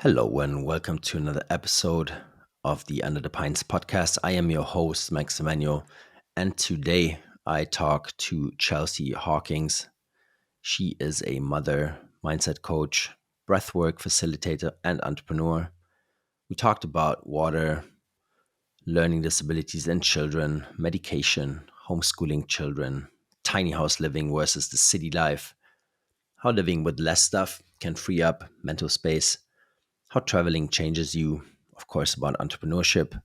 Hello and welcome to another episode of the Under the Pines podcast. I am your host, Max Emmanuel, and today I talk to Chelsey Hawkings. She is a mother, mindset coach, breathwork facilitator, and entrepreneur. We talked about water, learning disabilities in children, medication, homeschooling children, tiny house living versus the city life, how living with less stuff can free up mental space, how traveling changes you, of course, about entrepreneurship,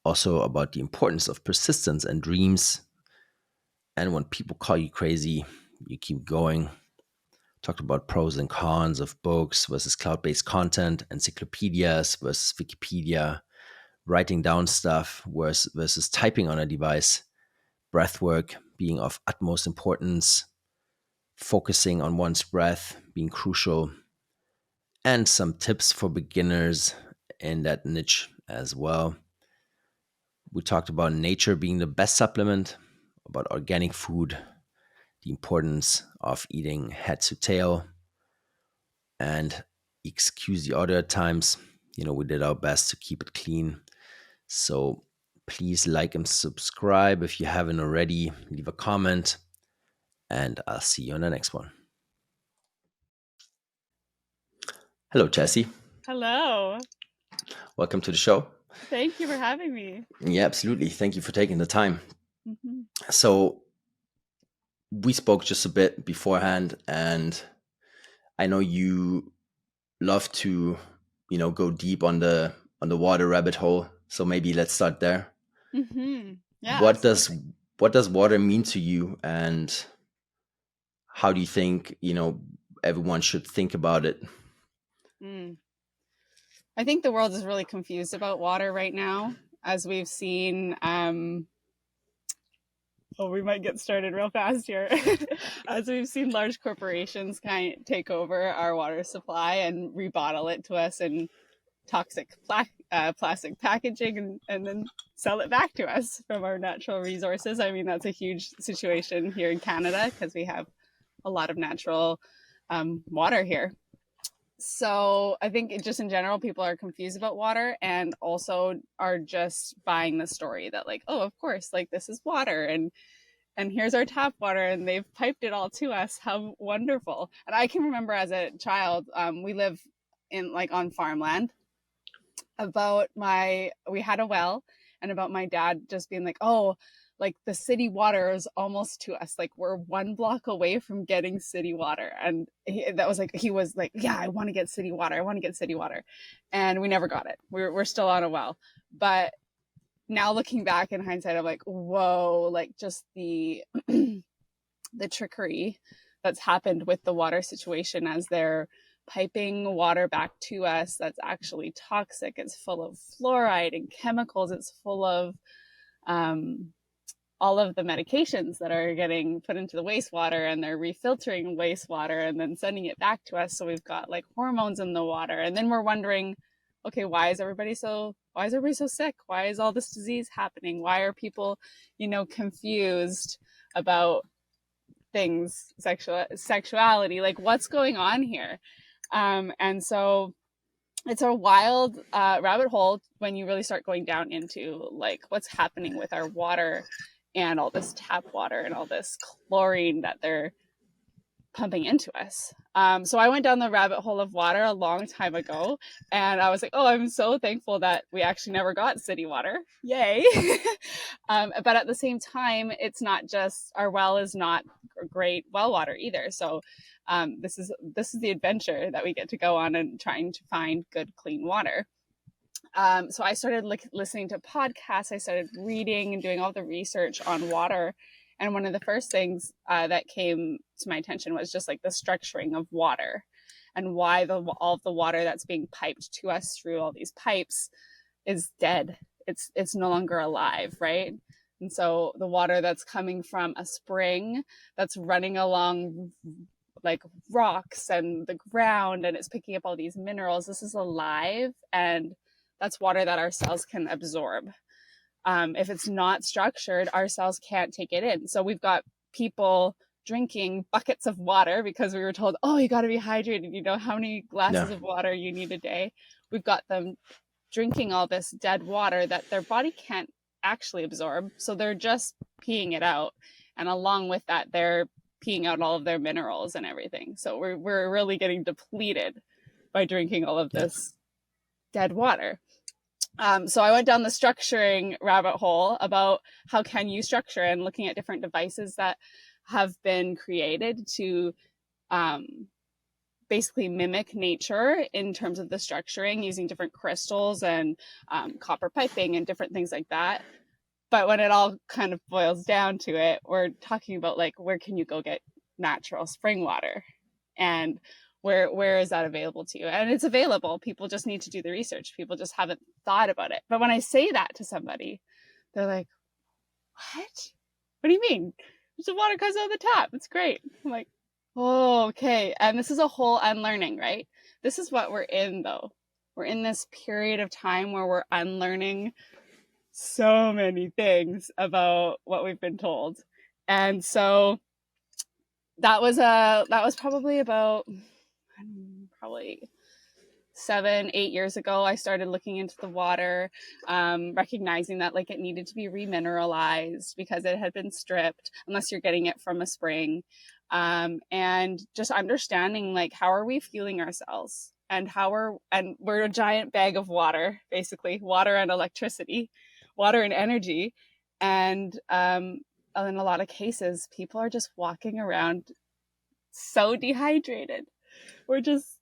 also about the importance of persistence and dreams. And when people call you crazy, you keep going. Talked about pros and cons of books versus cloud based content, encyclopedias versus Wikipedia, writing down stuff versus typing on a device, breathwork being of utmost importance, focusing on one's breath being crucial, and some tips for beginners in that niche as well. We talked about nature being the best supplement, about organic food, the importance of eating head to tail, and excuse the audio at times. We did our best to keep it clean. So please like and subscribe if you haven't already. Leave a comment, and I'll see you on the next one. Hello, Chelsey. Hello. Welcome to the show. Thank you for having me. Yeah, absolutely. Thank you for taking the time. Mm-hmm. So we spoke just a bit beforehand, and I know you love to, go deep on the water rabbit hole. So maybe let's start there. Mm-hmm. Yeah. What does water mean to you, and how do you think everyone should think about it? I think the world is really confused about water right now, as we've seen. We might get started real fast here. As we've seen large corporations kind of take over our water supply and rebottle it to us in toxic plastic packaging and then sell it back to us from our natural resources. I mean, that's a huge situation here in Canada because we have a lot of natural water here. So I think just in general, people are confused about water and also are just buying the story that like, oh, of course, like this is water and here's our tap water and they've piped it all to us. How wonderful. And I can remember as a child, we live in like on farmland. We had a well, and about my dad just being like, oh, like the city water is almost to us. Like we're one block away from getting city water. And he was like, yeah, I want to get city water. I want to get city water. And we never got it. We're still on a well. But now looking back in hindsight, I'm like, whoa, like just the trickery that's happened with the water situation as they're piping water back to us that's actually toxic. It's full of fluoride and chemicals. It's full of all of the medications that are getting put into the wastewater, and they're refiltering wastewater and then sending it back to us. So we've got like hormones in the water, and then we're wondering, okay, why is everybody so sick? Why is all this disease happening? Why are people, confused about things, sexuality, like what's going on here? And so it's a wild rabbit hole when you really start going down into like what's happening with our water and all this tap water and all this chlorine that they're pumping into us. So I went down the rabbit hole of water a long time ago, and I was like, oh, I'm so thankful that we actually never got city water. Yay. But at the same time, it's not just, our well is not great well water either. So this is the adventure that we get to go on and trying to find good, clean water. So I started listening to podcasts. I started reading and doing all the research on water. And one of the first things that came to my attention was just like the structuring of water and why all of the water that's being piped to us through all these pipes is dead. It's no longer alive, right? And so the water that's coming from a spring that's running along like rocks and the ground, and it's picking up all these minerals, this is alive, and that's water that our cells can absorb. If it's not structured, our cells can't take it in. So we've got people drinking buckets of water because we were told, oh, you got to be hydrated. You know how many Yeah. glasses of water you need a day. We've got them drinking all this dead water that their body can't actually absorb. So they're just peeing it out. And along with that, they're peeing out all of their minerals and everything. So we're really getting depleted by drinking all of Yeah. this dead water. So I went down the structuring rabbit hole about how can you structure, and looking at different devices that have been created to basically mimic nature in terms of the structuring, using different crystals and copper piping and different things like that. But when it all kind of boils down to it, we're talking about like, where can you go get natural spring water, and where is that available to you? And it's available. People just need to do the research. People just haven't thought about it. But when I say that to somebody, they're like, what? What do you mean? The water comes out of the tap. It's great. I'm like, oh, okay. And this is a whole unlearning, right? This is what we're in, though. We're in this period of time where we're unlearning so many things about what we've been told. And so that was probably about probably 7-8 years ago. I started looking into the water, recognizing that like it needed to be remineralized because it had been stripped unless you're getting it from a spring, and just understanding like how are we fueling ourselves, and we're a giant bag of water, basically water and electricity, water and energy. And in a lot of cases people are just walking around so dehydrated. We're just,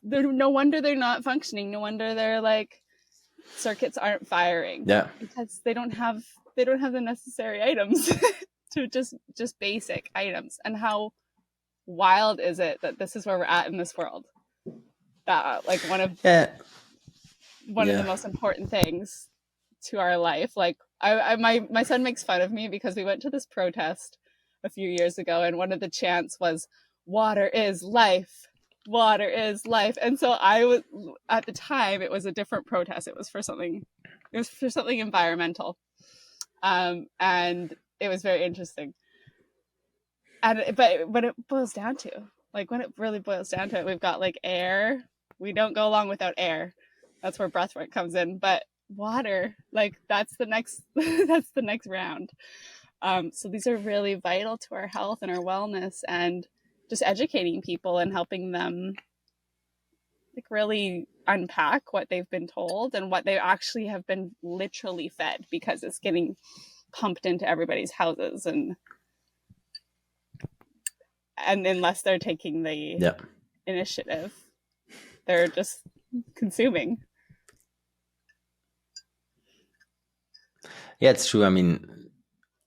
no wonder they're not functioning. No wonder their like circuits aren't firing. Yeah. Because they don't have the necessary items to just basic items. And how wild is it that this is where we're at in this world? Like one of Yeah. the most important things to our life. Like my son makes fun of me because we went to this protest a few years ago, and one of the chants was "Water is life." Water is life. And so I was, at the time it was a different protest. It was for something environmental. And it was very interesting. And but it boils down to, like, when it really boils down to it, we've got like air. We don't go along without air. That's where breathwork comes in. But water, like, that's the next that's the next round. So these are really vital to our health and our wellness, and just educating people and helping them like really unpack what they've been told and what they actually have been literally fed, because it's getting pumped into everybody's houses, and unless they're taking the initiative, they're just consuming. Yeah, it's true. I mean,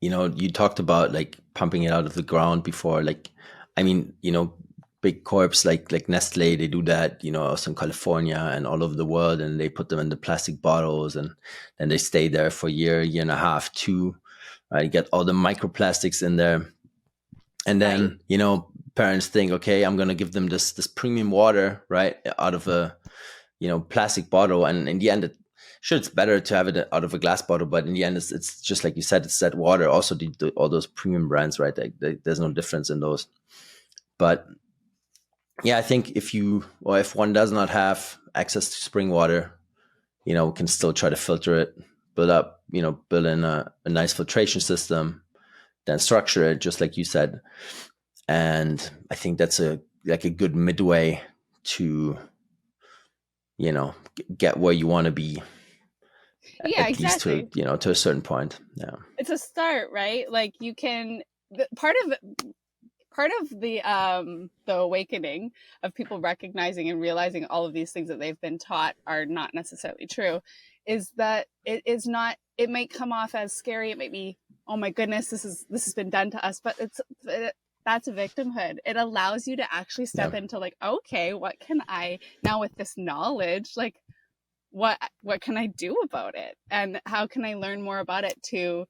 you talked about like pumping it out of the ground before. Like, I mean, big corps like Nestle, they do that, also in California and all over the world, and they put them in the plastic bottles, and then they stay there for a year and a half, two, right? You get all the microplastics in there. And then, right, parents think, okay, I'm going to give them this premium water, right, out of a, plastic bottle. And in the end, sure, it's better to have it out of a glass bottle, but in the end, it's just like you said, it's that water. Also, all those premium brands, right? There's no difference in those. But yeah, I think if one does not have access to spring water, can still try to filter it, build in a nice filtration system, then structure it, just like you said. And I think that's a good midway to, get where you want to be. Yeah, at exactly. least to a certain point. Yeah. It's a start, right? Like you can, part of the awakening of people recognizing and realizing all of these things that they've been taught are not necessarily true, is that it might come off as scary. It might be, oh my goodness, this has been done to us, but that's victimhood. It allows you to actually step into like, okay, what can I now, with this knowledge, like what can I do about it, and how can I learn more about it to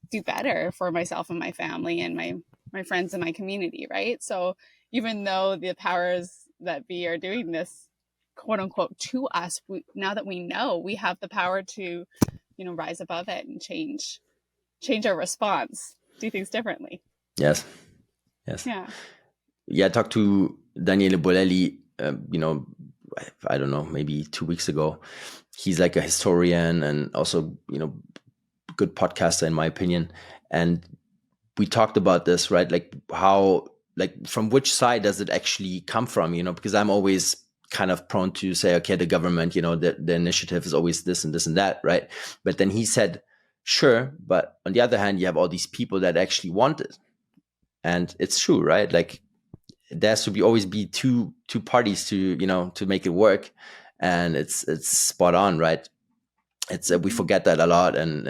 do better for myself and my family and my friends and my community, right? So even though the powers that be are doing this, quote unquote, to us, now that we know, we have the power to, rise above it and change our response, do things differently. Yes. Yes. Yeah. Yeah, I talked to Daniele Bolelli, I don't know, maybe 2 weeks ago. He's like a historian and also, good podcaster in my opinion. And we talked about this, right? Like how, like from which side does it actually come from? Because I'm always kind of prone to say, okay, the government, the initiative is always this and this and that, right? But then he said, sure, but on the other hand, you have all these people that actually want it. And it's true, right? Like there has to be always be two parties to make it work. And it's spot on, right? It's we Mhm. forget that a lot. And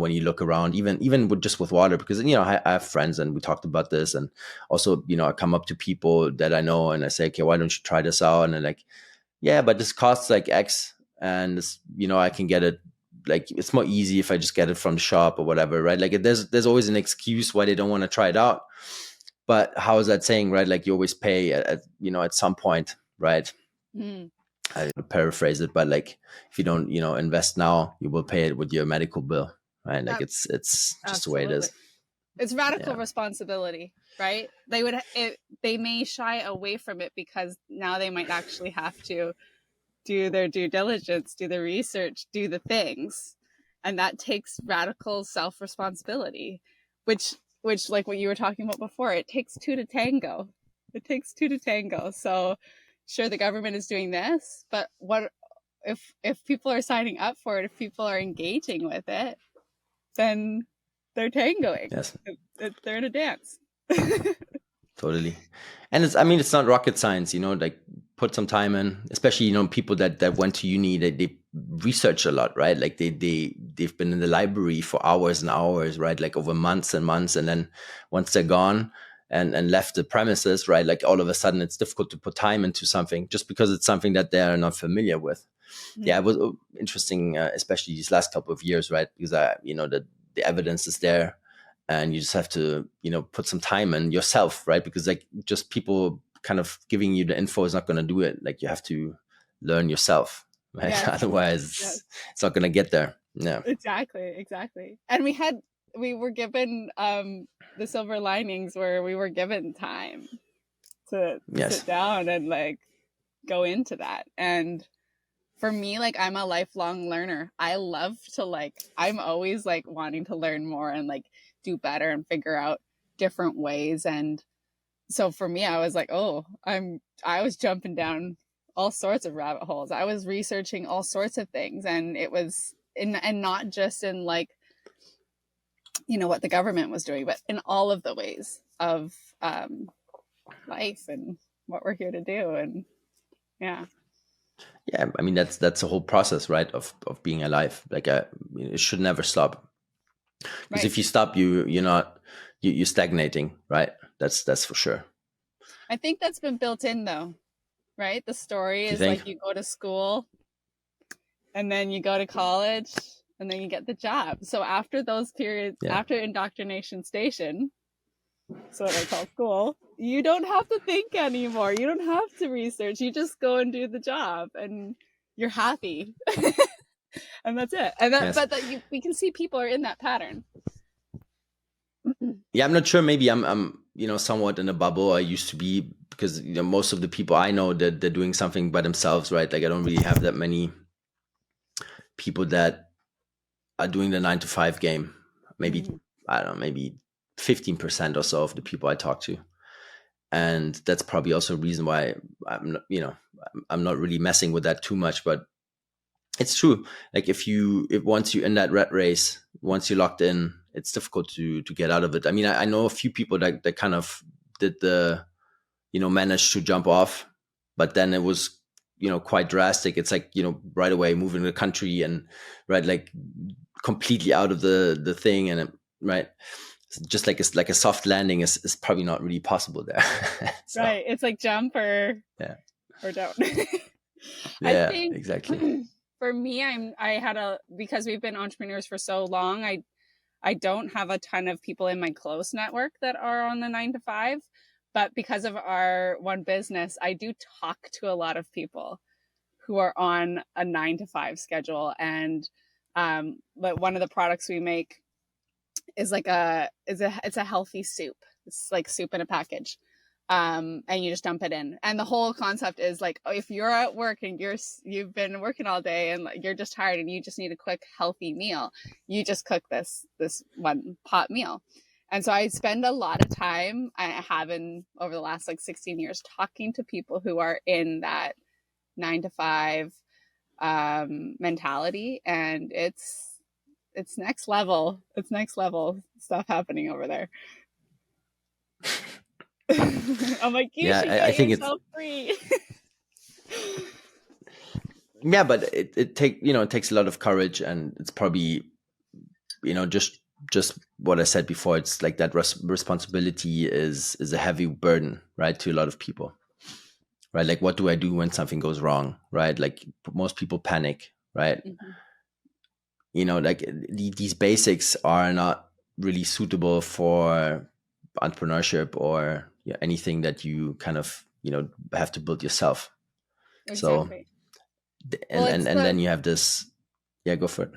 when you look around, even with just with water, because I have friends and we talked about this. And also I come up to people that I know and I say, okay, why don't you try this out? And they're like, yeah, but this costs like X, and I can get it, like it's more easy if I just get it from the shop or whatever, right? Like there's always an excuse why they don't want to try it out. But how is that saying, right? Like you always pay at some point, right? Mm, I paraphrase it, but like if you don't, invest now, you will pay it with your medical bill, right? Like ab- it's just the way it absolutely. is. It's radical Yeah. responsibility, right? They may shy away from it because now they might actually have to do their due diligence, do the research, do the things. And that takes radical self-responsibility, which like what you were talking about before, it takes two to tango. It takes two to tango. So sure the government is doing this, but what if people are signing up for it, if people are engaging with it, then they're tangoing. Yes. They're in a dance. Totally. And it's not rocket science, like put some time in, especially, people that went to uni, they research a lot, right? Like they've been in the library for hours and hours, right? Like over months and months. And then once they're gone and left the premises, right? Like all of a sudden it's difficult to put time into something just because it's something that they're not familiar with. Yeah, it was interesting, especially these last couple of years, right? Because the evidence is there, and you just have to put some time in yourself, right? Because like just people kind of giving you the info is not going to do it. Like you have to learn yourself, right? Yes, Otherwise yes, it's not going to get there. Yeah. exactly. And we were given the silver linings where we were given time to Yes. sit down and like go into that. And for me, like I'm a lifelong learner. I love to I'm always like wanting to learn more and like do better and figure out different ways. And so for me, I was like, oh, I was jumping down all sorts of rabbit holes. I was researching all sorts of things, and it was and not just in like what the government was doing, but in all of the ways of life and what we're here to do. And yeah, Yeah, that's the whole process, right, of being alive. Like it should never stop, because right. if you stop, you're stagnating, right? That's for sure. I think that's been built in though, right? The story Do you is think? like you go to school and then you go to college and then you get the job. So after those periods, Yeah. after indoctrination station, so what I call school, you don't have to think anymore. You don't have to research. You just go and do the job and you're happy. And that's it. And Yes. but that we can see people are in that pattern. Yeah, I'm not sure. Maybe I'm somewhat in a bubble. I used to be, because most of the people I know that they're doing something by themselves, right? Like I don't really have that many people that are doing the 9 to 5 game. Maybe Mm-hmm. I don't know, maybe 15% or so of the people I talk to, and that's probably also a reason why I'm not really messing with that too much. But it's true. Like if once you're in that rat race, once you're locked in, it's difficult to get out of it. I mean, I know a few people that kind of did the managed to jump off, but then it was quite drastic. It's like right away moving the country and right, like completely out of the thing, and right, just like a soft landing is probably not really possible there. So Right. It's like jump yeah, or don't. I yeah, think exactly. for me, I had because we've been entrepreneurs for so long, I don't have a ton of people in my close network that are on the 9 to 5, but because of our one business, I do talk to a lot of people who are on a 9 to 5 schedule. And but one of the products we make is it's a healthy soup. It's like soup in a package. And you just dump it in. And the whole concept is like, if you're at work and you've been working all day and you're just tired and you just need a quick healthy meal, you just cook this one pot meal. And so I spend a lot of time, I have in over the last like 16 years, talking to people who are in that 9 to 5 mentality, and it's next level. It's next level stuff happening over there. I'm like, you should I get think yourself free. yeah, but it takes a lot of courage, and it's probably, just what I said before. It's like that responsibility is a heavy burden, right, to a lot of people, right? Like, what do I do when something goes wrong, right? Like, most people panic, right? Like these basics are not really suitable for entrepreneurship or anything that you kind of have to build yourself. Exactly. So and then you have this. Yeah, go for it.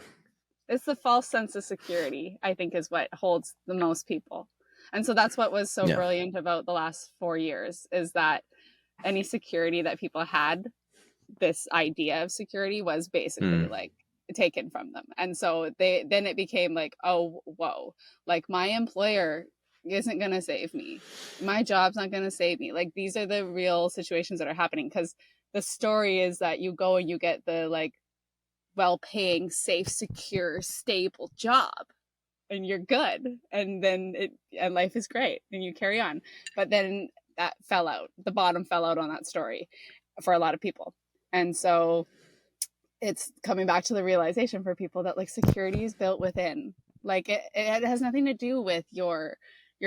It's the false sense of security, I think, is what holds the most people. And so that's what was so brilliant about the last 4 years, is that any security that people had, this idea of security was basically like taken from them. And so then it became like, oh, whoa, like my employer isn't going to save me. My job's not going to save me. Like, these are the real situations that are happening, because the story is that you go and you get the like well-paying, safe, secure, stable job, and you're good, and then and life is great, and you carry on. But then that fell out. The bottom fell out on that story for a lot of people, and so it's coming back to the realization for people that like security is built within. Like it has nothing to do with your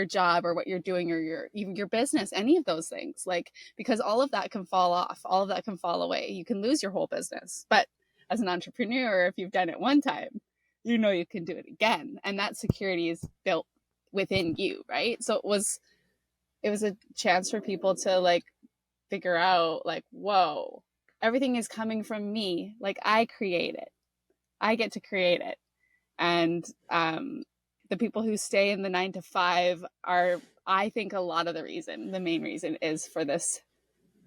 job or what you're doing or even your business, any of those things. Like, because all of that can fall off, all of that can fall away. You can lose your whole business, but as an entrepreneur, if you've done it one time, you can do it again. And that security is built within you, right? So it was a chance for people to like figure out like, whoa, everything is coming from me. Like, I create it. I get to create it. And the people who stay in the 9 to 5 are, I think, a lot of the main reason is for this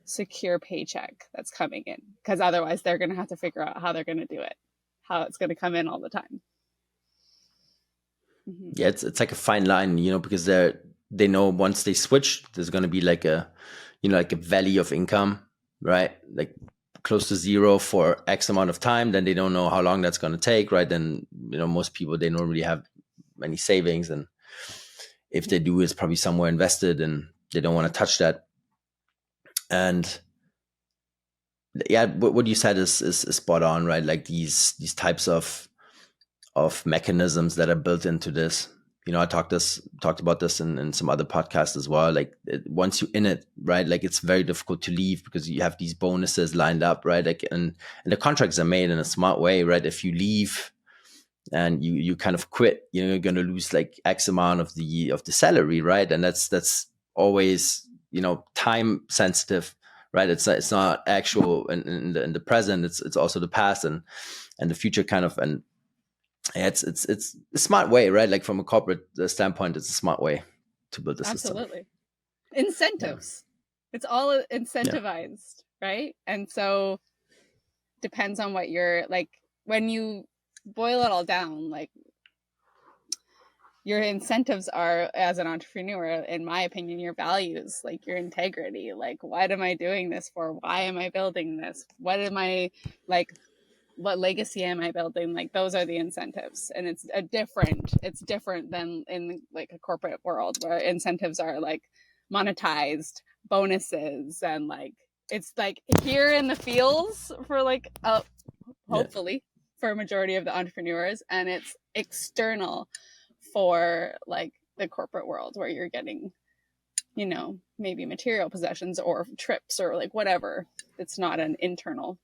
secure paycheck that's coming in, because otherwise they're going to have to figure out how they're going to do it, how it's going to come in all the time. Yeah, it's like a fine line, because they know once they switch, there's going to be like a like a valley of income, right? Like close to zero for X amount of time. Then they don't know how long that's going to take, right? Then most people, they don't really have many savings, and if they do, it's probably somewhere invested, and they don't want to touch that. And yeah, what you said is spot on, right? Like these types of mechanisms that are built into this. I talked about this in some other podcasts as well. Like once you're in it, right? Like it's very difficult to leave, because you have these bonuses lined up, right? Like and the contracts are made in a smart way, right? If you leave and you kind of quit, you're going to lose like X amount of the salary, right? And that's always time sensitive, right? It's not actual in the present. It's also the past and the future kind of. And it's a smart way, right? Like from a corporate standpoint, it's a smart way to build the system. Absolutely. Incentives. Yeah. It's all incentivized, right? And so depends on what you're like. When you boil it all down, like your incentives are, as an entrepreneur, in my opinion, your values, like your integrity. Like, what am I doing this for? Why am I building this? What am I like? What legacy am I building? Like, those are the incentives. And it's different than in like a corporate world, where incentives are like monetized bonuses, and like it's like here in the fields for like hopefully for a majority of the entrepreneurs, and it's external for like the corporate world, where you're getting maybe material possessions or trips or like whatever. It's not an internal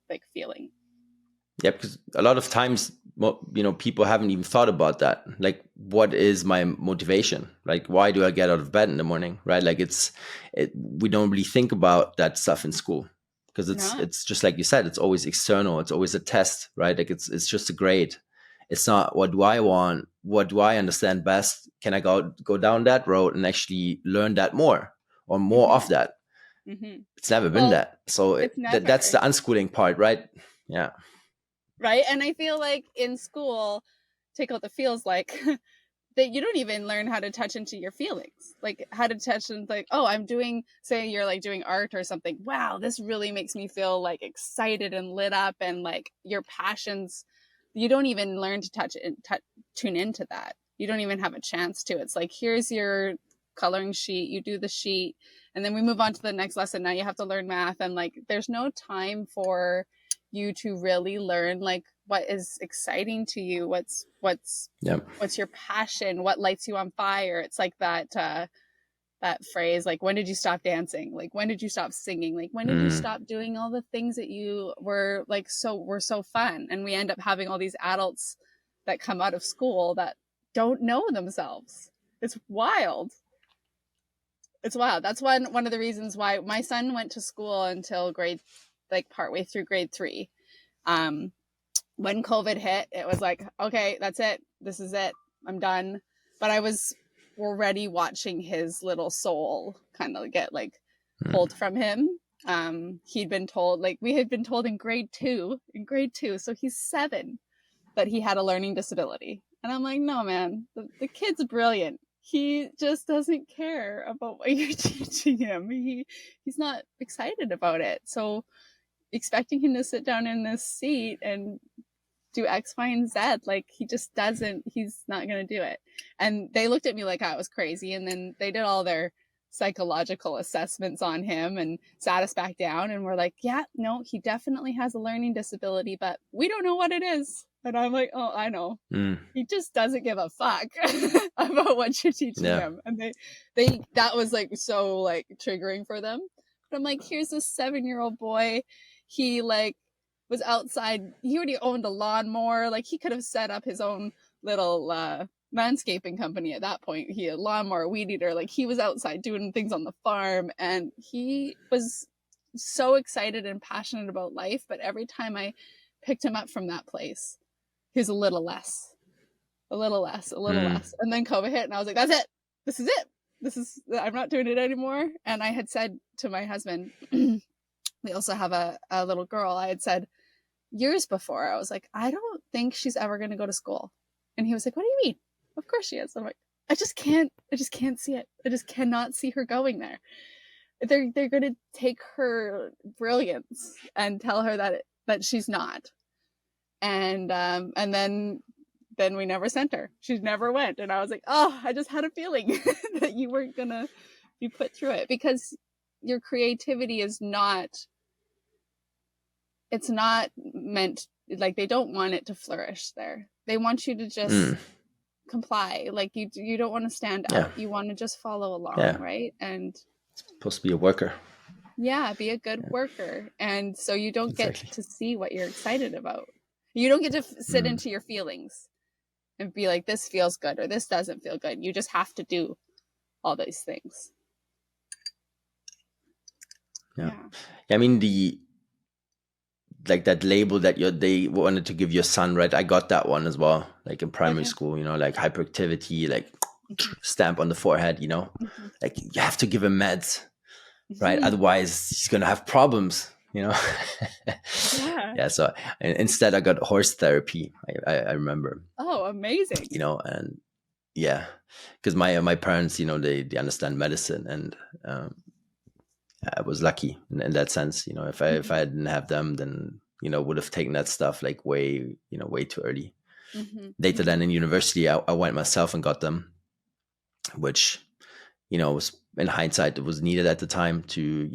like feeling. Yeah, because a lot of times, people haven't even thought about that. Like, what is my motivation? Like, why do I get out of bed in the morning, right? Like, we don't really think about that stuff in school, because it's just like you said, it's always external. It's always a test, right? Like, it's just a grade. It's not, what do I want? what do I understand best? Can I go down that road and actually learn that more or more of Mm-hmm. that? Mm-hmm. It's never been Well, that. So it's that's the never. unschooling part, right? Yeah. Right. And I feel like in school, take out the feels like that you don't even learn how to touch into your feelings, like how to touch into like, oh, I'm doing, say you're like doing art or something, wow, this really makes me feel like excited and lit up, and like your passions, you don't even learn to touch it, tune into that. You don't even have a chance to. It's like, here's your coloring sheet, you do the sheet, and then we move on to the next lesson. Now you have to learn math, and like there's no time for you to really learn like what is exciting to you, Yeah. what's your passion, what lights you on fire. It's like that phrase, like, when did you stop dancing, like when did you stop singing, like when did you Mm. stop doing all the things that you were like were so fun. And we end up having all these adults that come out of school that don't know themselves. It's wild. It's wild. That's one of the reasons why my son went to school until grade, like partway through grade 3. um when COVID hit, it was like, okay, that's it. This is it. I'm done. But I was already watching his little soul kind of get like Mm. pulled from him. He'd been told, like we had been told in grade two, so he's 7, that he had a learning disability. And I'm like, no, man, the kid's brilliant. He just doesn't care about what you're teaching him. He's not excited about it. So expecting him to sit down in this seat and do X, Y, and Z. Like he just doesn't, he's not going to do it. And they looked at me like I was crazy. And then they did all their psychological assessments on him and sat us back down and were like, yeah, no, he definitely has a learning disability, but we don't know what it is. And I'm like, oh, I know. Mm. He just doesn't give a fuck about what you're teaching Yeah. him. And they, that was like so like triggering for them. But I'm like, here's this 7-year-old boy. He like was outside. He already owned a lawnmower. Like he could have set up his own little landscaping company at that point. He had a lawnmower, weed eater. Like he was outside doing things on the farm, and he was so excited and passionate about life. But every time I picked him up from that place, he was a little less, a little less, a little Mm. less. And then COVID hit, and I was like, that's it. This is it. This is, I'm not doing it anymore. And I had said to my husband, we also have a little girl. I had said years before, I was like, I don't think she's ever going to go to school. And he was like, what do you mean? Of course she is. I'm like, I just can't see it. I just cannot see her going there. They're going to take her brilliance and tell her that she's not. And then we never sent her. She never went. And I was like, oh, I just had a feeling that you weren't going to be put through it, because your creativity is not, it's not meant, like they don't want it to flourish there. They want you to just Mm. comply. Like you don't want to stand Yeah. out. You want to just follow along, Yeah. right? And Supposed to be a worker. yeah, be a good Yeah. worker. And so you don't get Exactly. to see what you're excited about. You don't get to sit Mm. into your feelings and be like, this feels good or this doesn't feel good. You just have to do all these things. Yeah. Yeah. I mean, like that label that they wanted to give your son, right? I got that one as well, like in primary Okay. school, like hyperactivity, like Mm-hmm. stamp on the forehead, Mm-hmm. like you have to give him meds, right? Mm-hmm. Otherwise he's gonna have problems. Yeah. Yeah. So instead I got horse therapy. I remember, Oh, amazing. and yeah, because my parents, they understand medicine, and I was lucky in that sense. If I Mm-hmm. didn't have them, then would have taken that stuff like way too early. Mm-hmm. Later, Mm-hmm. then in university, I went myself and got them, which was, in hindsight, it was needed at the time to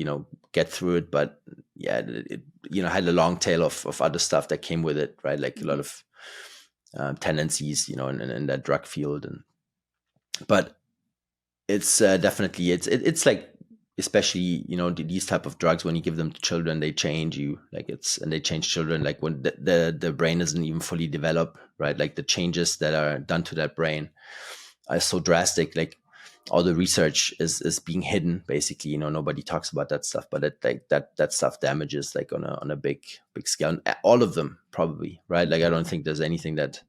get through it. But yeah, it had a long tail of other stuff that came with it, right? Like a lot Mm-hmm. of tendencies, in that drug field, but it's definitely it's like, especially these type of drugs, when you give them to children, they change you, like and they change children, like when the brain isn't even fully developed, right? Like the changes that are done to that brain are so drastic. Like all the research is being hidden, basically. Nobody talks about that stuff, but like that stuff damages, like on a big scale, and all of them probably, right? Like I don't think there's anything that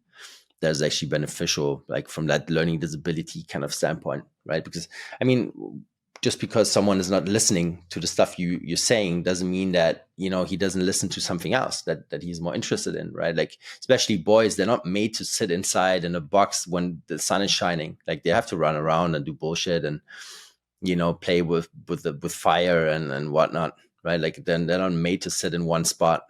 that is actually beneficial, like from that learning disability kind of standpoint, right? Because I mean, just because someone is not listening to the stuff you're saying doesn't mean that, you know, he doesn't listen to something else that he's more interested in, right? Like especially boys, they're not made to sit inside in a box when the sun is shining. Like they have to run around and do bullshit and, you know, play with fire and whatnot, right? Like then they're not made to sit in one spot.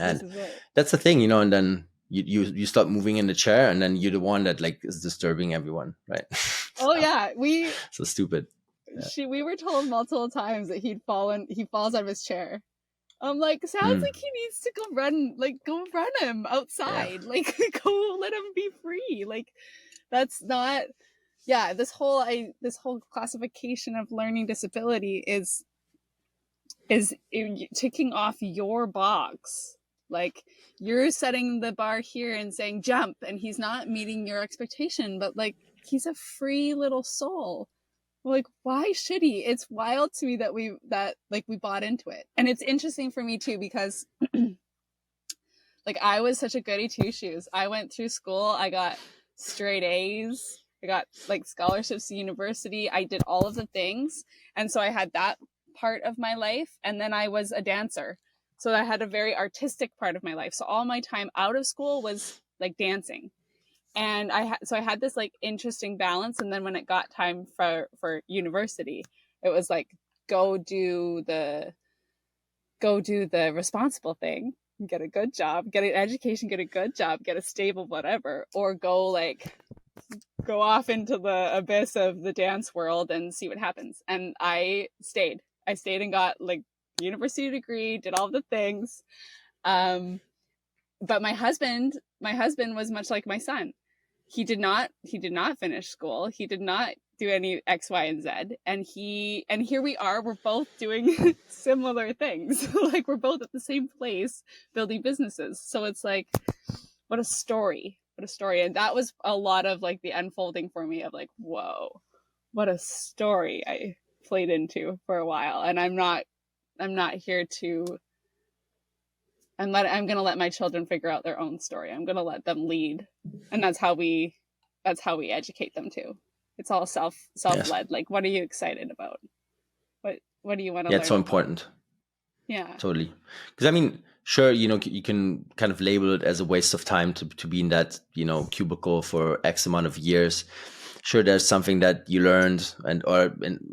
This And is it. that's the thing, you know, and then you start moving in the chair and then you're the one that like is disturbing everyone, right? Oh So, yeah, so stupid. Yeah. we were told multiple times that he falls out of his chair. I'm like, sounds Mm, like he needs to go run him yeah. outside. Like go let him be free. Like that's not yeah, this whole classification of learning disability is ticking off your box. Like you're setting the bar here and saying jump, and he's not meeting your expectation, but like he's a free little soul. Like why should he? It's wild to me that we bought into it. And it's interesting for me too because like I was such a goody two shoes. I went through school, I got straight A's, I got like scholarships to university, I did all of the things. And so I had that part of my life. And then I was a dancer. So I had a very artistic part of my life. So all my time out of school was like dancing. And so I had this like interesting balance. And then when it got time for university, it was like go do the responsible thing, get a good job, get an education, get a good job, get a stable whatever, or go off into the abyss of the dance world and see what happens. And I stayed and got like university degree, did all the things. But my husband was much like my son. He did not finish school. He did not do any X, Y, and Z. And here we are, we're both doing similar things. Like we're both at the same place building businesses. So it's like, what a story. What a story. And that was a lot of like the unfolding for me of like, whoa, what a story I played into for a while. And I'm not here to I'm gonna let my children figure out their own story. I'm gonna let them lead. And that's how we educate them too. It's all self Yes. led. Like what are you excited about? What do you want to Yeah, it's learn so about? important. Yeah. Totally. Because I mean, sure, you know, you can kind of label it as a waste of time to be in that, you know, cubicle for X amount of years. Sure, there's something that you learned and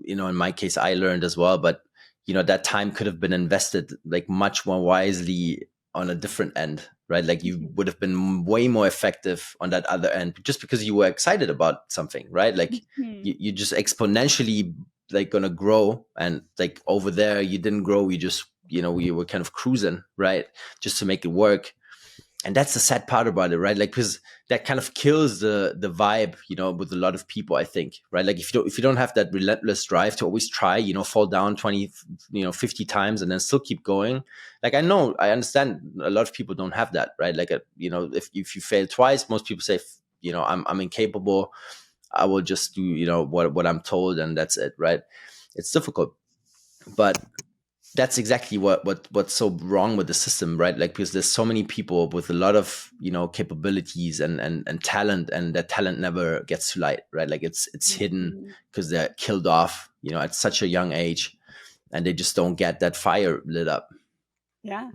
you know, in my case, I learned as well, but you know, that time could have been invested like much more wisely on a different end, right? Like you would have been way more effective on that other end just because you were excited about something, right? Like Mm-hmm. you just exponentially like gonna grow, and like over there you didn't grow, you just, you know, you were kind of cruising, right, just to make it work. And that's the sad part about it, right? Like because that kind of kills the vibe, you know, with a lot of people, I think, right? Like if you don't have that relentless drive to always try, you know, fall down 20, you know, 50 times and then still keep going. Like I understand a lot of people don't have that, right? Like you know, if you fail twice, most people say, you know, I'm incapable, I will just do, you know, what I'm told, and that's it, right? It's difficult, but that's exactly what's so wrong with the system, right? Like because there's so many people with a lot of, you know, capabilities and talent, and that talent never gets to light, right? Like it's hidden Mm-hmm. because they're killed off, you know, at such a young age, and they just don't get that fire lit up. Yeah.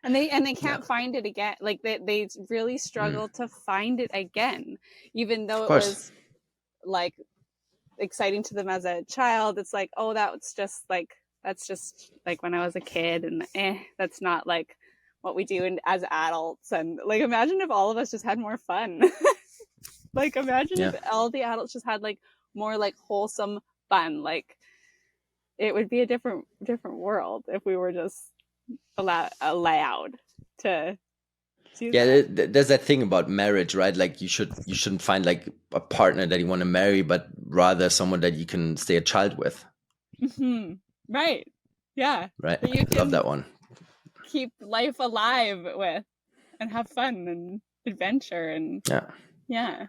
And they Yeah, can't find it again. Like they really struggle to find it again, even though of it course. was like exciting to them as a child. It's like, oh, that's just like when I was a kid, and that's not like what we do as adults. And like, imagine if all of us just had more fun. Like, imagine if Yeah. all the adults just had like more like wholesome fun. Like, it would be a different world if we were just allowed to do Yeah, that. there's that thing about marriage, right? Like you shouldn't find like a partner that you want to marry, but rather someone that you can stay a child with, Mm-hmm. Right. Yeah. right? That you I love can that one. keep life alive with and have fun and adventure and Yeah. yeah.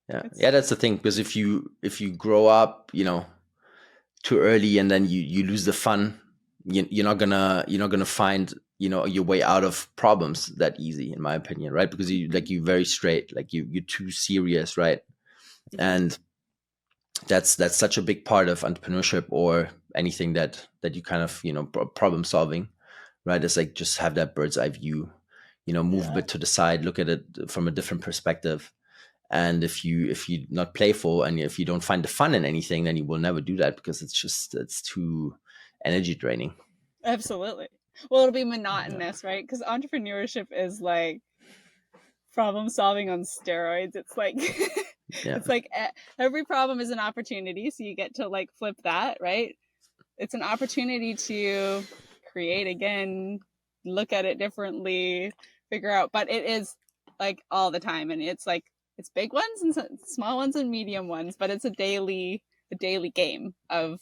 Yeah, It's yeah, that's the thing. Because if you grow up, you know, too early, and then you lose the fun, you're not gonna find your way out of problems that easy, in my opinion, right? Because you're very straight, like you're too serious, right? Hmm. And that's such a big part of entrepreneurship or anything that you kind of problem solving, right? It's like just have that bird's eye view, move a Yeah, bit to the side, look at it from a different perspective. And if you're not playful and if you don't find the fun in anything, then you will never do that because it's too energy draining. absolutely. Well, it'll be Yeah, monotonous, right? Because entrepreneurship is like problem solving on steroids. It's like yeah, it's like every problem is an opportunity, so you get to like flip that, right? It's an opportunity to create again, look at it differently, figure out, but it is like all the time, and it's like it's big ones and small ones and medium ones, but it's a daily game of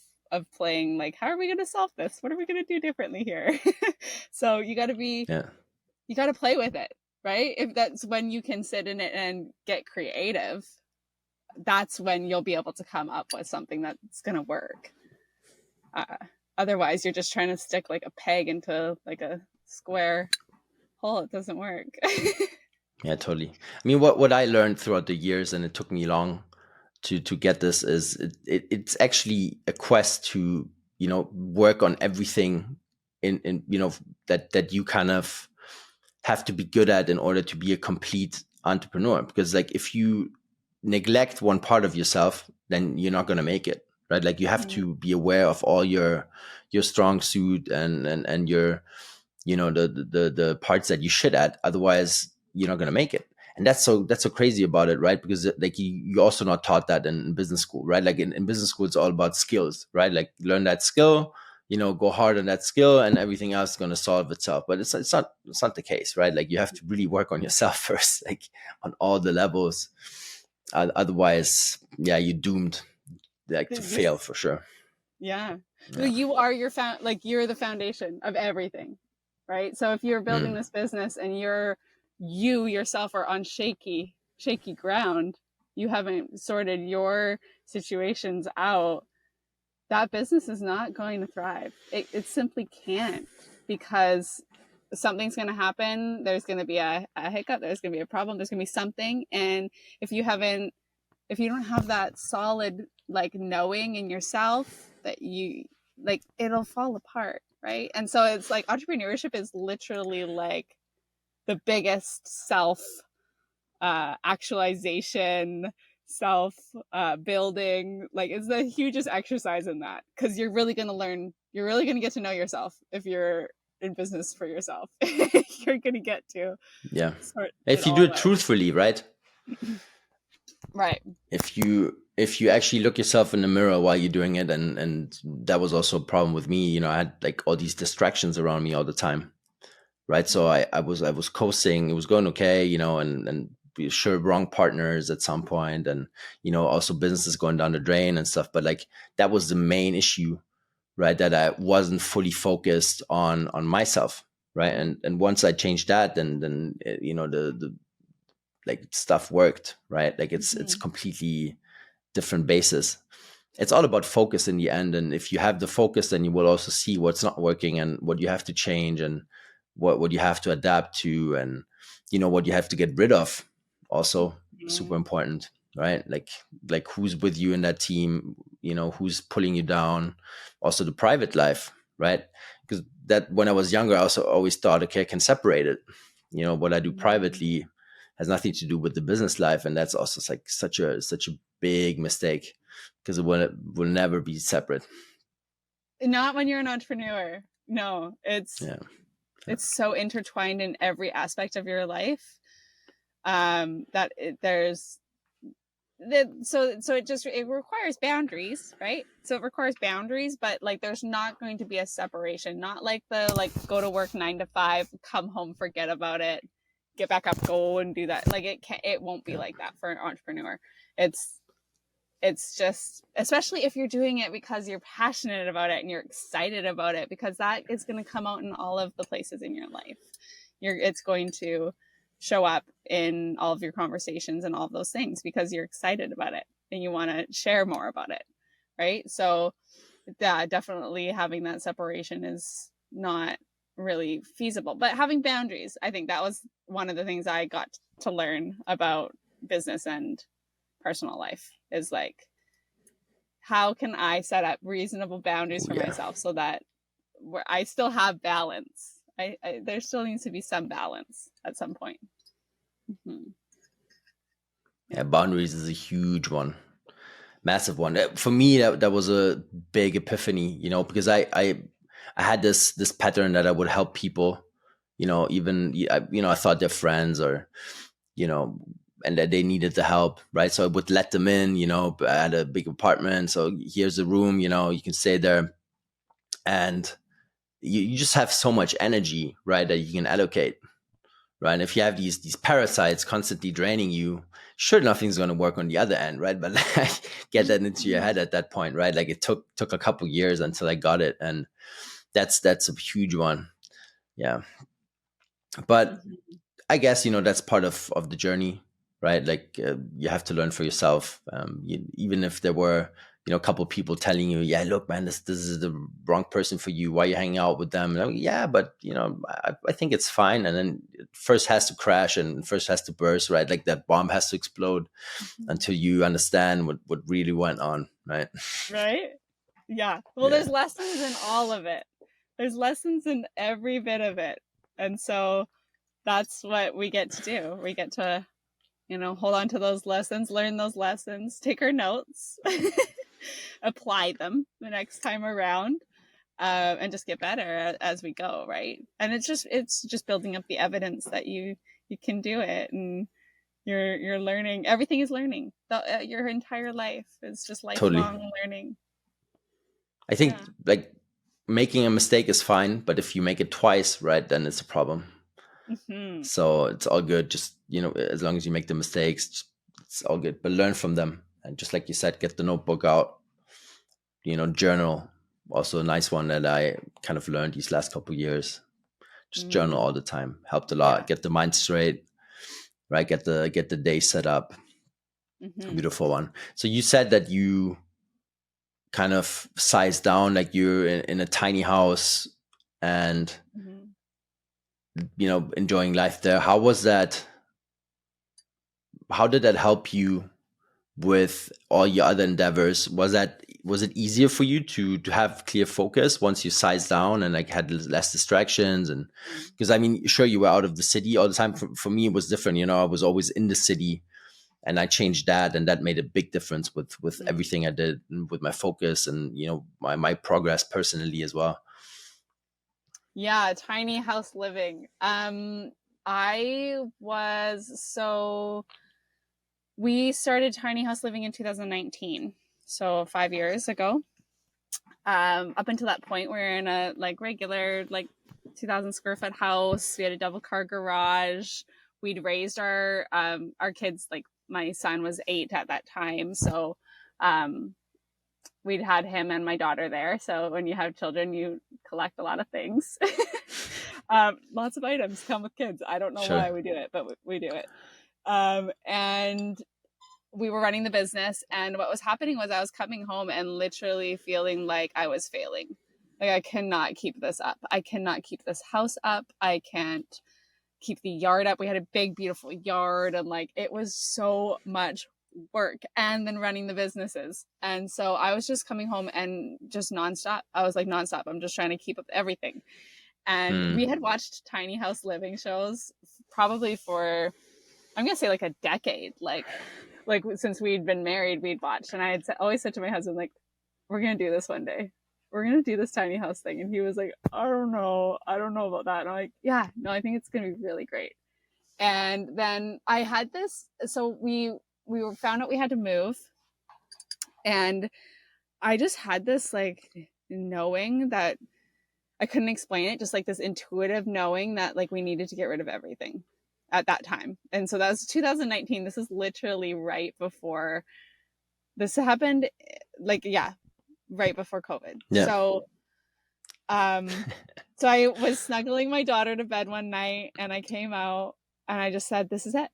playing like how are we going to solve this, what are we going to do differently here. So yeah. you got to play with it, right? If that's when you can sit in it and get creative, that's when you'll be able to come up with something that's going to work. uh, Otherwise you're just trying to stick like a peg into like a square hole. It doesn't work. Yeah, totally. I mean, what I learned throughout the years, and it took me long to get this, is it's actually a quest to work on everything in that you kind of have to be good at in order to be a complete entrepreneur. Because like if you neglect one part of yourself, then you're not going to make it, right? Like you have Mm-hmm. to be aware of all your strong suit and your the parts that you shit at, otherwise you're not going to make it. And that's so crazy about it, right? Because like you're also not taught that in business school, right? Like in business school it's all about skills, right? Like learn that skill, go hard on that skill, and everything else is going to solve itself. But it's not the case, right? Like you have to really work on yourself first, like on all the levels. Otherwise, yeah, you're doomed, like to fail This, for sure. yeah. Well, Yeah. you are like you're the foundation of everything, right? So if you're building Mm. this business and you yourself are on shaky ground, you haven't sorted your situations out, that business is not going to thrive. It simply can't, because something's going to happen. There's going to be a hiccup. There's going to be a problem. There's going to be something. And if you haven't, if you don't have that solid, like knowing in yourself that you like, it'll fall apart. Right. And so it's like entrepreneurship is literally like the biggest self actualization, self building. Like it's the hugest exercise in that, because you're really going to learn, you're really going to get to know yourself if you're in business for yourself. You're going to get to Yeah. sort it If you do all it out. truthfully, right? Right. If you actually look yourself in the mirror while you're doing it, and that was also a problem with me. I had like all these distractions around me all the time, right? So I was coasting, it was going okay, and sure, wrong partners at some point, and also businesses going down the drain and stuff. But like that was the main issue, right? That I wasn't fully focused on myself, right? And once I changed that, then the like stuff worked, right? Like it's Mm-hmm. completely different basis. It's all about focus in the end, and if you have the focus, then you will also see what's not working and what you have to change, and what you have to adapt to, and what you have to get rid of. Also super Mm-hmm. important, right? Like who's with you in that team, who's pulling you down. Also the private life, right? Because that when I was younger, I also always thought, okay, I can separate it. What I do privately has nothing to do with the business life, and that's also like such a big mistake, because it will never be separate. Not when you're an entrepreneur. No, it's Yeah, it's so intertwined in every aspect of your life, that there's so it requires boundaries, right? So it requires boundaries, but like there's not going to be a separation. Not like the like go to work 9 to 5, come home, forget about it, get back up, go and do that. Like it won't be yeah, like that for an entrepreneur. It's it's just, especially if you're doing it because you're passionate about it and you're excited about it, because that is going to come out in all of the places in your life. It's going to show up in all of your conversations and all of those things because you're excited about it and you want to share more about it, right? So yeah, definitely having that separation is not really feasible. But having boundaries, I think that was one of the things I got to learn about business and personal life is like, how can I set up reasonable boundaries Oh, for yeah. myself so that where I still have balance. There still needs to be some balance at some point. Mm-hmm. Yeah, Yeah. boundaries is a huge one, massive one. For me, that was a big epiphany, because I had this pattern that I would help people, even I thought they're friends or you know, and that they needed the help, right? So I would let them in, I had a big apartment, so here's a room, you can stay there, and you just have so much energy, right, that you can allocate. Right. And if you have these parasites constantly draining you, sure, nothing's going to work on the other end. Right. But like, get that into your head at that point. Right. Like it took a couple years until I got it. And that's a huge one. Yeah. But Mm-hmm. I guess, that's part of the journey. Right. Like you have to learn for yourself. Even if there were, a couple people telling you, yeah, look, man, this is the wrong person for you. Why are you hanging out with them? And I'm, yeah, but I think it's fine. And then it first has to crash and first has to burst, right? Like that bomb has to explode Mm-hmm. until you understand what really went on, right? Right? Yeah. Well, Yeah, there's lessons in all of it. There's lessons in every bit of it. And so that's what we get to do. We get to, hold on to those lessons, learn those lessons, take our notes, apply them the next time around, and just get better as we go, right? And it's just building up the evidence that you can do it, and you're learning. Everything is learning. Your entire life is just totally. lifelong learning. I think Yeah. like making a mistake is fine, but if you make it twice, right, then it's a problem. Hmm. So it's all good. Just, as long as you make the mistakes, it's all good. But learn from them. And just like you said, get the notebook out, journal. Also a nice one that I kind of learned these last couple of years. Just journal all Mm. the time. Helped a lot. Yeah. Get the mind straight, right? Get the day set up. Hmm. Beautiful one. So you said that you kind of sized down, like you're in a tiny house and, Hmm. enjoying life there. How was that? How did that help you with all your other endeavors? Was it easier for you to have clear focus once you sized down and like had less distractions? And because I mean, sure, you were out of the city all the time. For me, it was different. I was always in the city, and I changed that, and that made a big difference with Mm. everything I did, and with my focus and my progress personally as well. Yeah, tiny house living. I was so we started tiny house living in 2019, so 5 years ago. Up until that point, we were in a like regular 2,000 square foot house. We had a double car garage. We'd raised our kids. Like my son was 8 at that time, so um, we'd had him and my daughter there. So when you have children, you collect a lot of things. Lots of items come with kids. I don't know Sure. why we do it, but we do it. And we were running the business, and what was happening was I was coming home and literally feeling like I was failing. Like, I cannot keep this up. I cannot keep this house up. I can't keep the yard up. We had a big, beautiful yard, and like it was so much work, and then running the businesses. And so I was just coming home and just nonstop. I was like, nonstop. I'm just trying to keep up everything. And Hmm. we had watched tiny house living shows probably for, I'm gonna say, like a decade. Like since we'd been married, we'd watched, and I had always said to my husband, like, we're gonna do this one day. We're gonna do this tiny house thing. And he was like, I don't know about that. And I'm like, yeah, no, I think it's gonna be really great. And then I had this, so we found out we had to move, and I just had this like knowing that I couldn't explain it, just like this intuitive knowing that like we needed to get rid of everything at that time. And so that was 2019. This is literally right before this happened, like, yeah, right before COVID. Yeah. Um so I was snuggling my daughter to bed one night, and I came out and I just said, this is it.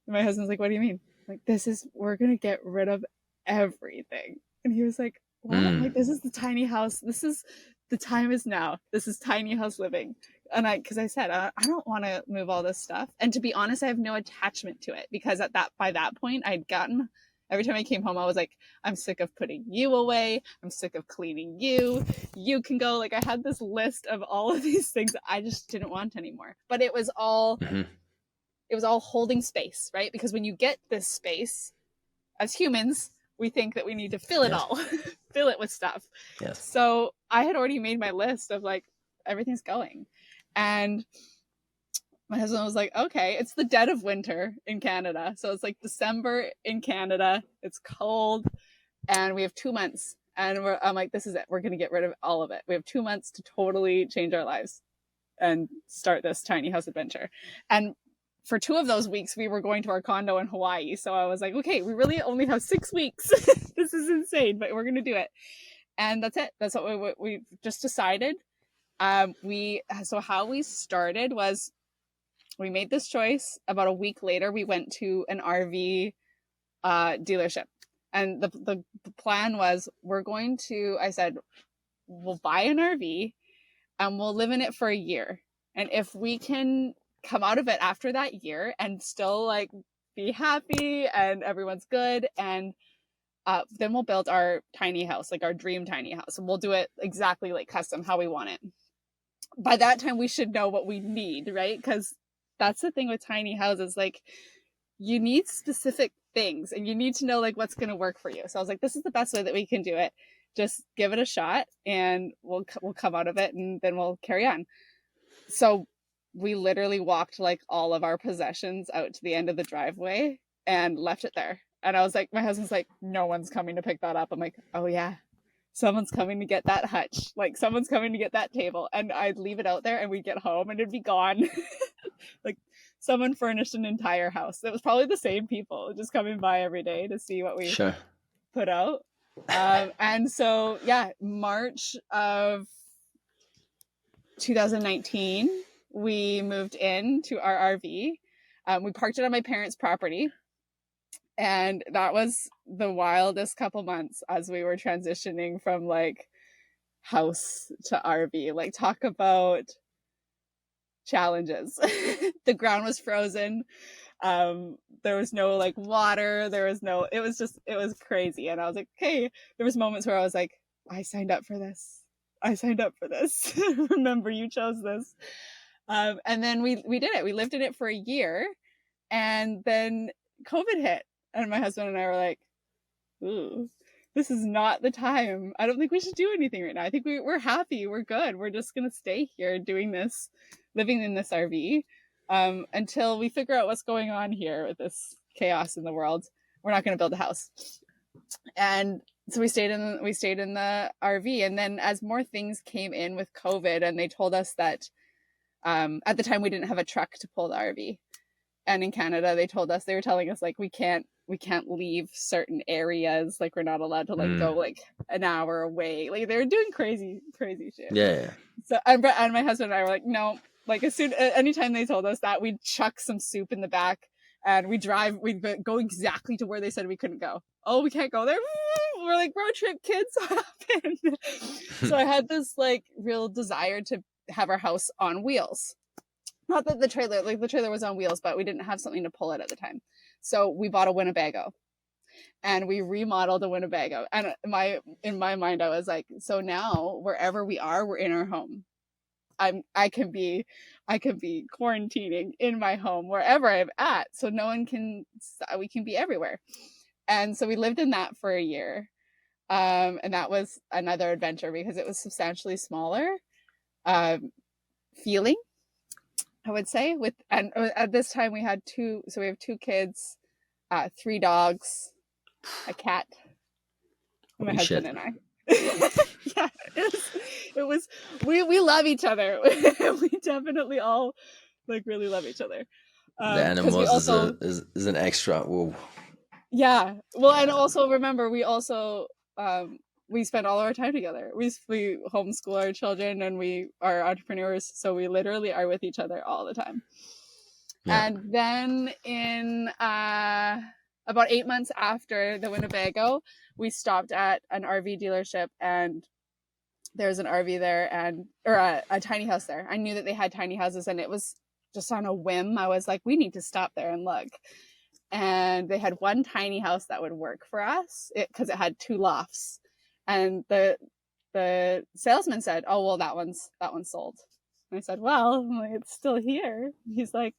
And my husband's like, what do you mean? I'm like, this is, we're gonna get rid of everything. And he was like, what? I'm like, this is the tiny house. This is the time is now. This is tiny house living. And because I said, I don't want to move all this stuff. And to be honest, I have no attachment to it because by that point I'd gotten, every time I came home, I was like, I'm sick of putting you away. I'm sick of cleaning you. You can go. Like I had this list of all of these things that I just didn't want anymore. But it was all holding space, right? Because when you get this space as humans, we think that we need to fill it all, fill it with stuff. Yes. So I had already made my list of like, everything's going. And my husband was like, okay, it's the dead of winter in Canada. So it's like December in Canada. It's cold and we have 2 months. And I'm like, this is it. We're going to get rid of all of it. We have 2 months to totally change our lives and start this tiny house adventure. And for 2 of those weeks, we were going to our condo in Hawaii. So I was like, okay, we really only have 6 weeks. This is insane, but we're going to do it. And that's it. That's what we just decided. So how we started was we made this choice. About a week later, we went to an RV dealership. And the plan was I said, we'll buy an RV and we'll live in it for a year. And if we can come out of it after that year and still like be happy and everyone's good, and then we'll build our tiny house, like our dream tiny house. And we'll do it exactly like custom, how we want it. By that time, we should know what we need, right? Because that's the thing with tiny houses. Like, you need specific things and you need to know like what's going to work for you. So I was like, this is the best way that we can do it. Just give it a shot and we'll come out of it and then we'll carry on. So we literally walked like all of our possessions out to the end of the driveway and left it there. And I was like, my husband's like, no one's coming to pick that up. I'm like, oh yeah, someone's coming to get that hutch. Like someone's coming to get that table. And I'd leave it out there and we'd get home and it'd be gone. Like someone furnished an entire house. It was probably the same people just coming by every day to see what we put out. And so, yeah, March of 2019, we moved into our RV. We parked it on my parents' property. And that was the wildest couple months as we were transitioning from like house to RV. Like, talk about challenges. The ground was frozen. There was no like water. It was crazy. And I was like, okay, there was moments where I was like, I signed up for this. Remember, you chose this. And then we did it. We lived in it for a year and then COVID hit. And my husband and I were like, ooh, this is not the time. I don't think we should do anything right now. I think we're happy. We're good. We're just going to stay here doing this, living in this RV until we figure out what's going on here with this chaos in the world. We're not going to build a house. And so we stayed in the RV. And then as more things came in with COVID, and they told us that at the time we didn't have a truck to pull the RV. And in Canada, they were telling us like we can't leave certain areas, like we're not allowed to like go like an hour away. Like they were doing crazy shit. Yeah. So and my husband and I were like, no. Like anytime they told us that, we'd chuck some soup in the back and we'd go exactly to where they said we couldn't go. Oh, we can't go there. We're like, road trip, kids. What happened? So I had this like real desire to have our house on wheels. Not that the trailer was on wheels, but we didn't have something to pull it at the time. So we bought a Winnebago and we remodeled a Winnebago. And in my mind, I was like, so now wherever we are, we're in our home. I can be quarantining in my home wherever I'm at. So we can be everywhere. And so we lived in that for a year. And that was another adventure because it was substantially smaller feeling, I would say. And at this time we have 2 kids, 3 dogs, a cat, and my husband and I. Yeah, it was we love each other. We definitely all like really love each other. The animals is an extra. Whoa. Yeah. Well, and also remember, we also we spend all our time together. We homeschool our children and we are entrepreneurs, so we literally are with each other all the time. Yeah. And then in about 8 months after the Winnebago, we stopped at an RV dealership, and there's an RV there, and or a tiny house there. I knew that they had tiny houses, and it was just on a whim. I was like, we need to stop there and look. And they had one tiny house that would work for us because it had 2 lofts. And the salesman said, "Oh well, that one's sold." And I said, "Well, it's still here." He's like,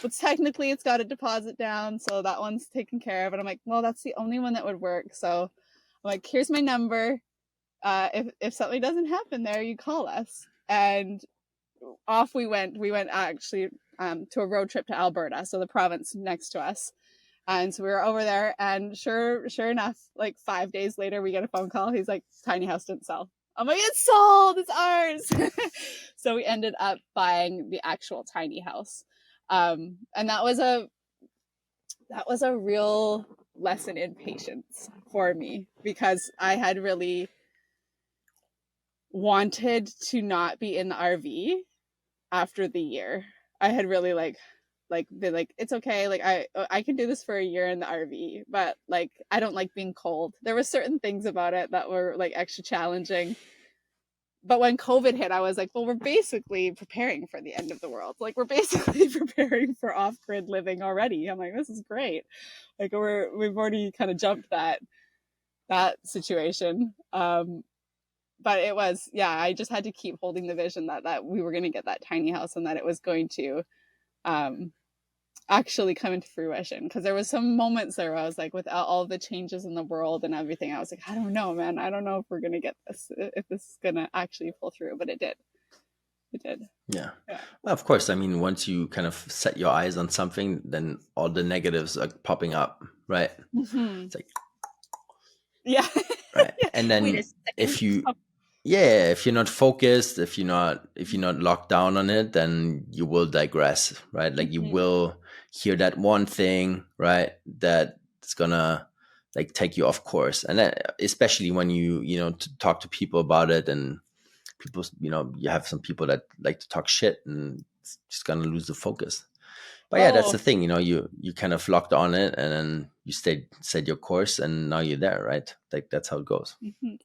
"But technically, it's got a deposit down, so that one's taken care of." And I'm like, "Well, that's the only one that would work." So I'm like, "Here's my number. If something doesn't happen there, you call us." And off we went. We went actually to a road trip to Alberta, so the province next to us. And so we were over there, and sure enough, like 5 days later, we get a phone call. He's like, "Tiny house didn't sell." I'm like, "It's sold. It's ours." So we ended up buying the actual tiny house, and that was a real lesson in patience for me, because I had really wanted to not be in the RV after the year. I had really been like, it's okay, like I can do this for a year in the RV, but like I don't like being cold. There were certain things about it that were like extra challenging. But when COVID hit, I was like, well, we're basically preparing for the end of the world. Like, we're basically preparing for off-grid living already. I'm like, this is great. Like, we've already kind of jumped that situation. But it was, yeah, I just had to keep holding the vision that we were going to get that tiny house, and that it was going to actually come into fruition. Because there was some moments there where I was like, with all the changes in the world and everything, I was like, I don't know, man. I don't know if we're going to get this, if this is going to actually pull through. But it did. It did. Yeah. Well, of course. I mean, once you kind of set your eyes on something, then all the negatives are popping up, right? Mm-hmm. It's like, yeah. right. Yeah. And then if you're not focused, if you're not locked down on it, then you will digress, right? Like you will hear that one thing, right, that's gonna like take you off course. And then, especially when you talk to people about it, and people, you have some people that like to talk shit, and it's just gonna lose the focus. But yeah, that's the thing, you kind of locked on it, and then you set your course, and now you're there, right? Like that's how it goes.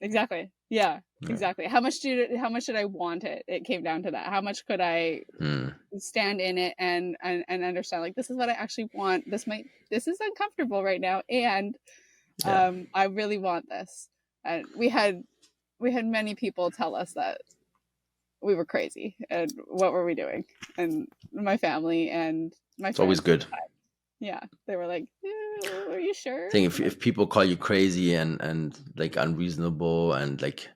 Exactly. Yeah, exactly. How much did I want it? It came down to that. How much could I stand in it and understand, like, this is what I actually want. This is uncomfortable right now, and I really want this. And we had many people tell us that we were crazy, and what were we doing? And my family and my friends. It's always good. Yeah, they were like, "Are you sure?" I think if people call you crazy and like unreasonable, and like,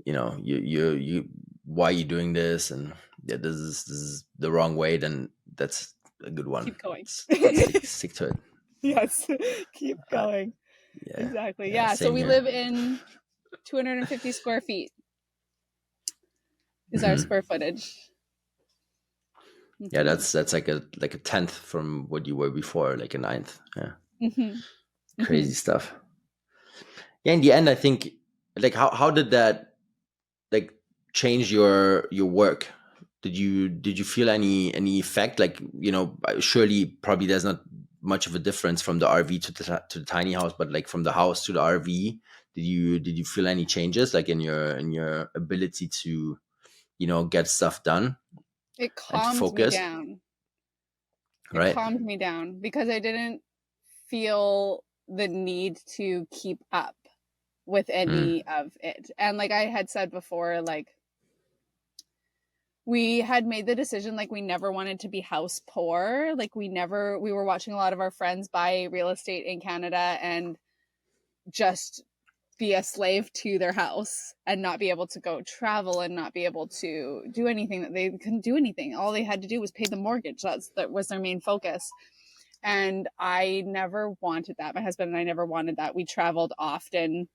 you why are you doing this, and yeah, this is the wrong way, then that's a good one. Keep going. Stick to it. Yes, keep going. Yeah, exactly. Yeah. So we live in 250 square feet is our square footage. Yeah, that's like a tenth from what you were before, like a ninth. Yeah. Crazy stuff. Yeah, in the end, I think, like, how did that like change your work? Did you feel any effect? Like, surely probably there's not much of a difference from the RV to the tiny house, but like from the house to the RV, did you feel any changes, like in your ability to get stuff done? It calmed me down. Right. It calmed me down because I didn't feel the need to keep up with any of it. And like I had said before, like, we had made the decision, like, we never wanted to be house poor. Like, we were watching a lot of our friends buy real estate in Canada and just be a slave to their house and not be able to go travel and not be able to do anything. That they couldn't do anything. All they had to do was pay the mortgage. That was their main focus. And I never wanted that. My husband and I never wanted that. We traveled often.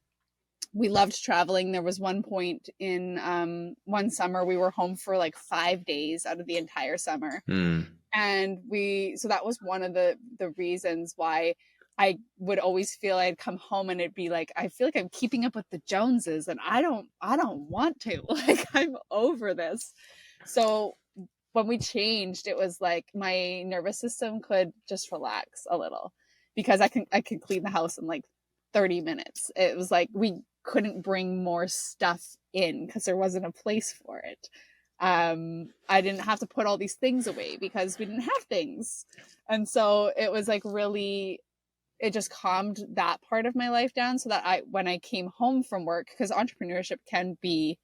We loved traveling. There was one point in one summer we were home for like 5 days out of the entire summer. And so that was one of the reasons why I would always feel I'd come home and it'd be like, I feel like I'm keeping up with the Joneses, and I don't want to. Like, I'm over this. So when we changed, it was like my nervous system could just relax a little. because I can clean the house in like 30 minutes. It was like we couldn't bring more stuff in because there wasn't a place for it. I didn't have to put all these things away because we didn't have things. And so it was like really, it just calmed that part of my life down so that when I came home from work, because entrepreneurship can be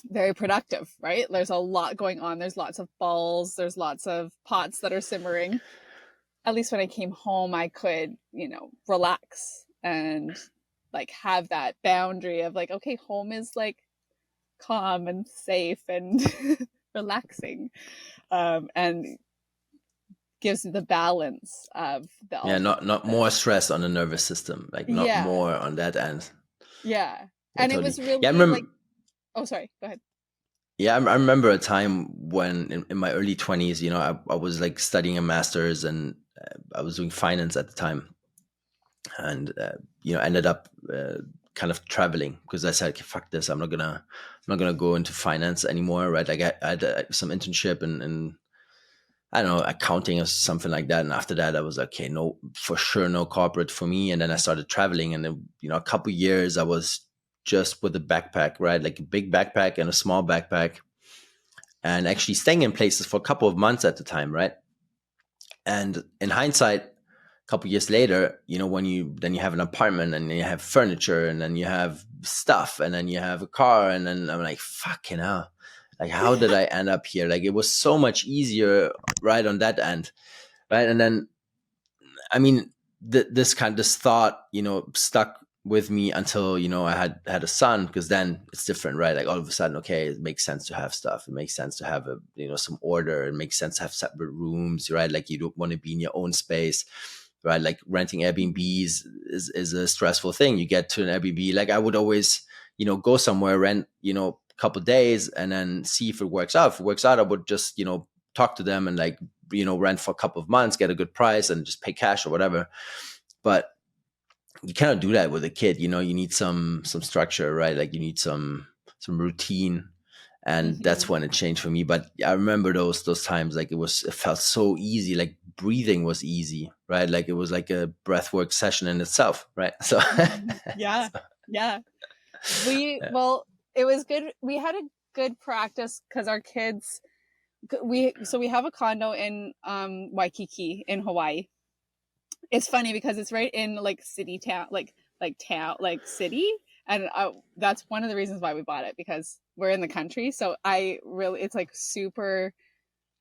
very productive, right? There's a lot going on. There's lots of balls. There's lots of pots that are simmering. At least when I came home, I could, relax and like have that boundary of like, okay, home is like calm and safe and relaxing, and gives the balance of the Yeah, all not the, more stress on the nervous system, like not yeah, more on that end. yeah. Yeah, And it totally. was Yeah, I really like, remember. oh, sorry, go ahead. Yeah, I remember a time when in my early 20s, I was like studying a master's, and I was doing finance at the time, and ended up kind of traveling because I said, okay, fuck this, I'm not gonna go into finance anymore, right? Like I had some internship and I don't know, accounting or something like that. And after that, I was like, okay, no, for sure, no corporate for me. And then I started traveling, and then, a couple years I was just with a backpack, right? Like a big backpack and a small backpack, and actually staying in places for a couple of months at the time, right? And in hindsight, a couple years later, when you have an apartment, and then you have furniture, and then you have stuff, and then you have a car, and then I'm like, fucking hell, like how did I end up here? Like it was so much easier right on that end, right? And then, I mean, this thought, stuck with me until I had a son, because then it's different, right? Like all of a sudden, okay, it makes sense to have stuff. It makes sense to have some order. It makes sense to have separate rooms, right? Like you don't want to be in your own space, right? Like renting Airbnbs is a stressful thing. You get to an Airbnb, like I would always go somewhere, rent a couple days, and then see if it works out. If it works out, I would just talk to them and like rent for a couple of months, get a good price, and just pay cash or whatever. But you cannot do that with a kid. You need some structure, right? Like you need some routine, and that's Hmm. when it changed for me. But I remember those times, like it felt so easy. Like breathing was easy, right? Like it was like a breathwork session in itself, right? So, Yeah, so, yeah. yeah. Well, it was good. We had a good practice because our kids, we have a condo in Waikiki in Hawaii. It's funny because it's right in like city town, like town, like city, and that's one of the reasons why we bought it, because we're in the country. So I really, it's like super,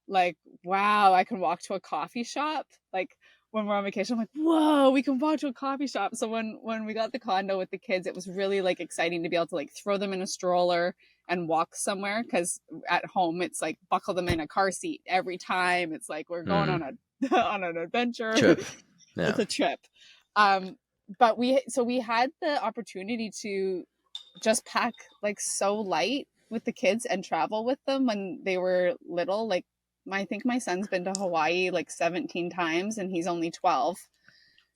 like, wow, I can walk to a coffee shop. Like when we're on vacation, I'm like, whoa, we can walk to a coffee shop. So when we got the condo with the kids, it was really like exciting to be able to like throw them in a stroller and walk somewhere, because at home it's like buckle them in a car seat every time. It's like we're going on Mm, a on an adventure. trip. It's Yeah. a trip. Um, but we had the opportunity to just pack like so light with the kids and travel with them when they were little. Like I think my son's been to Hawaii like 17 times and he's only 12.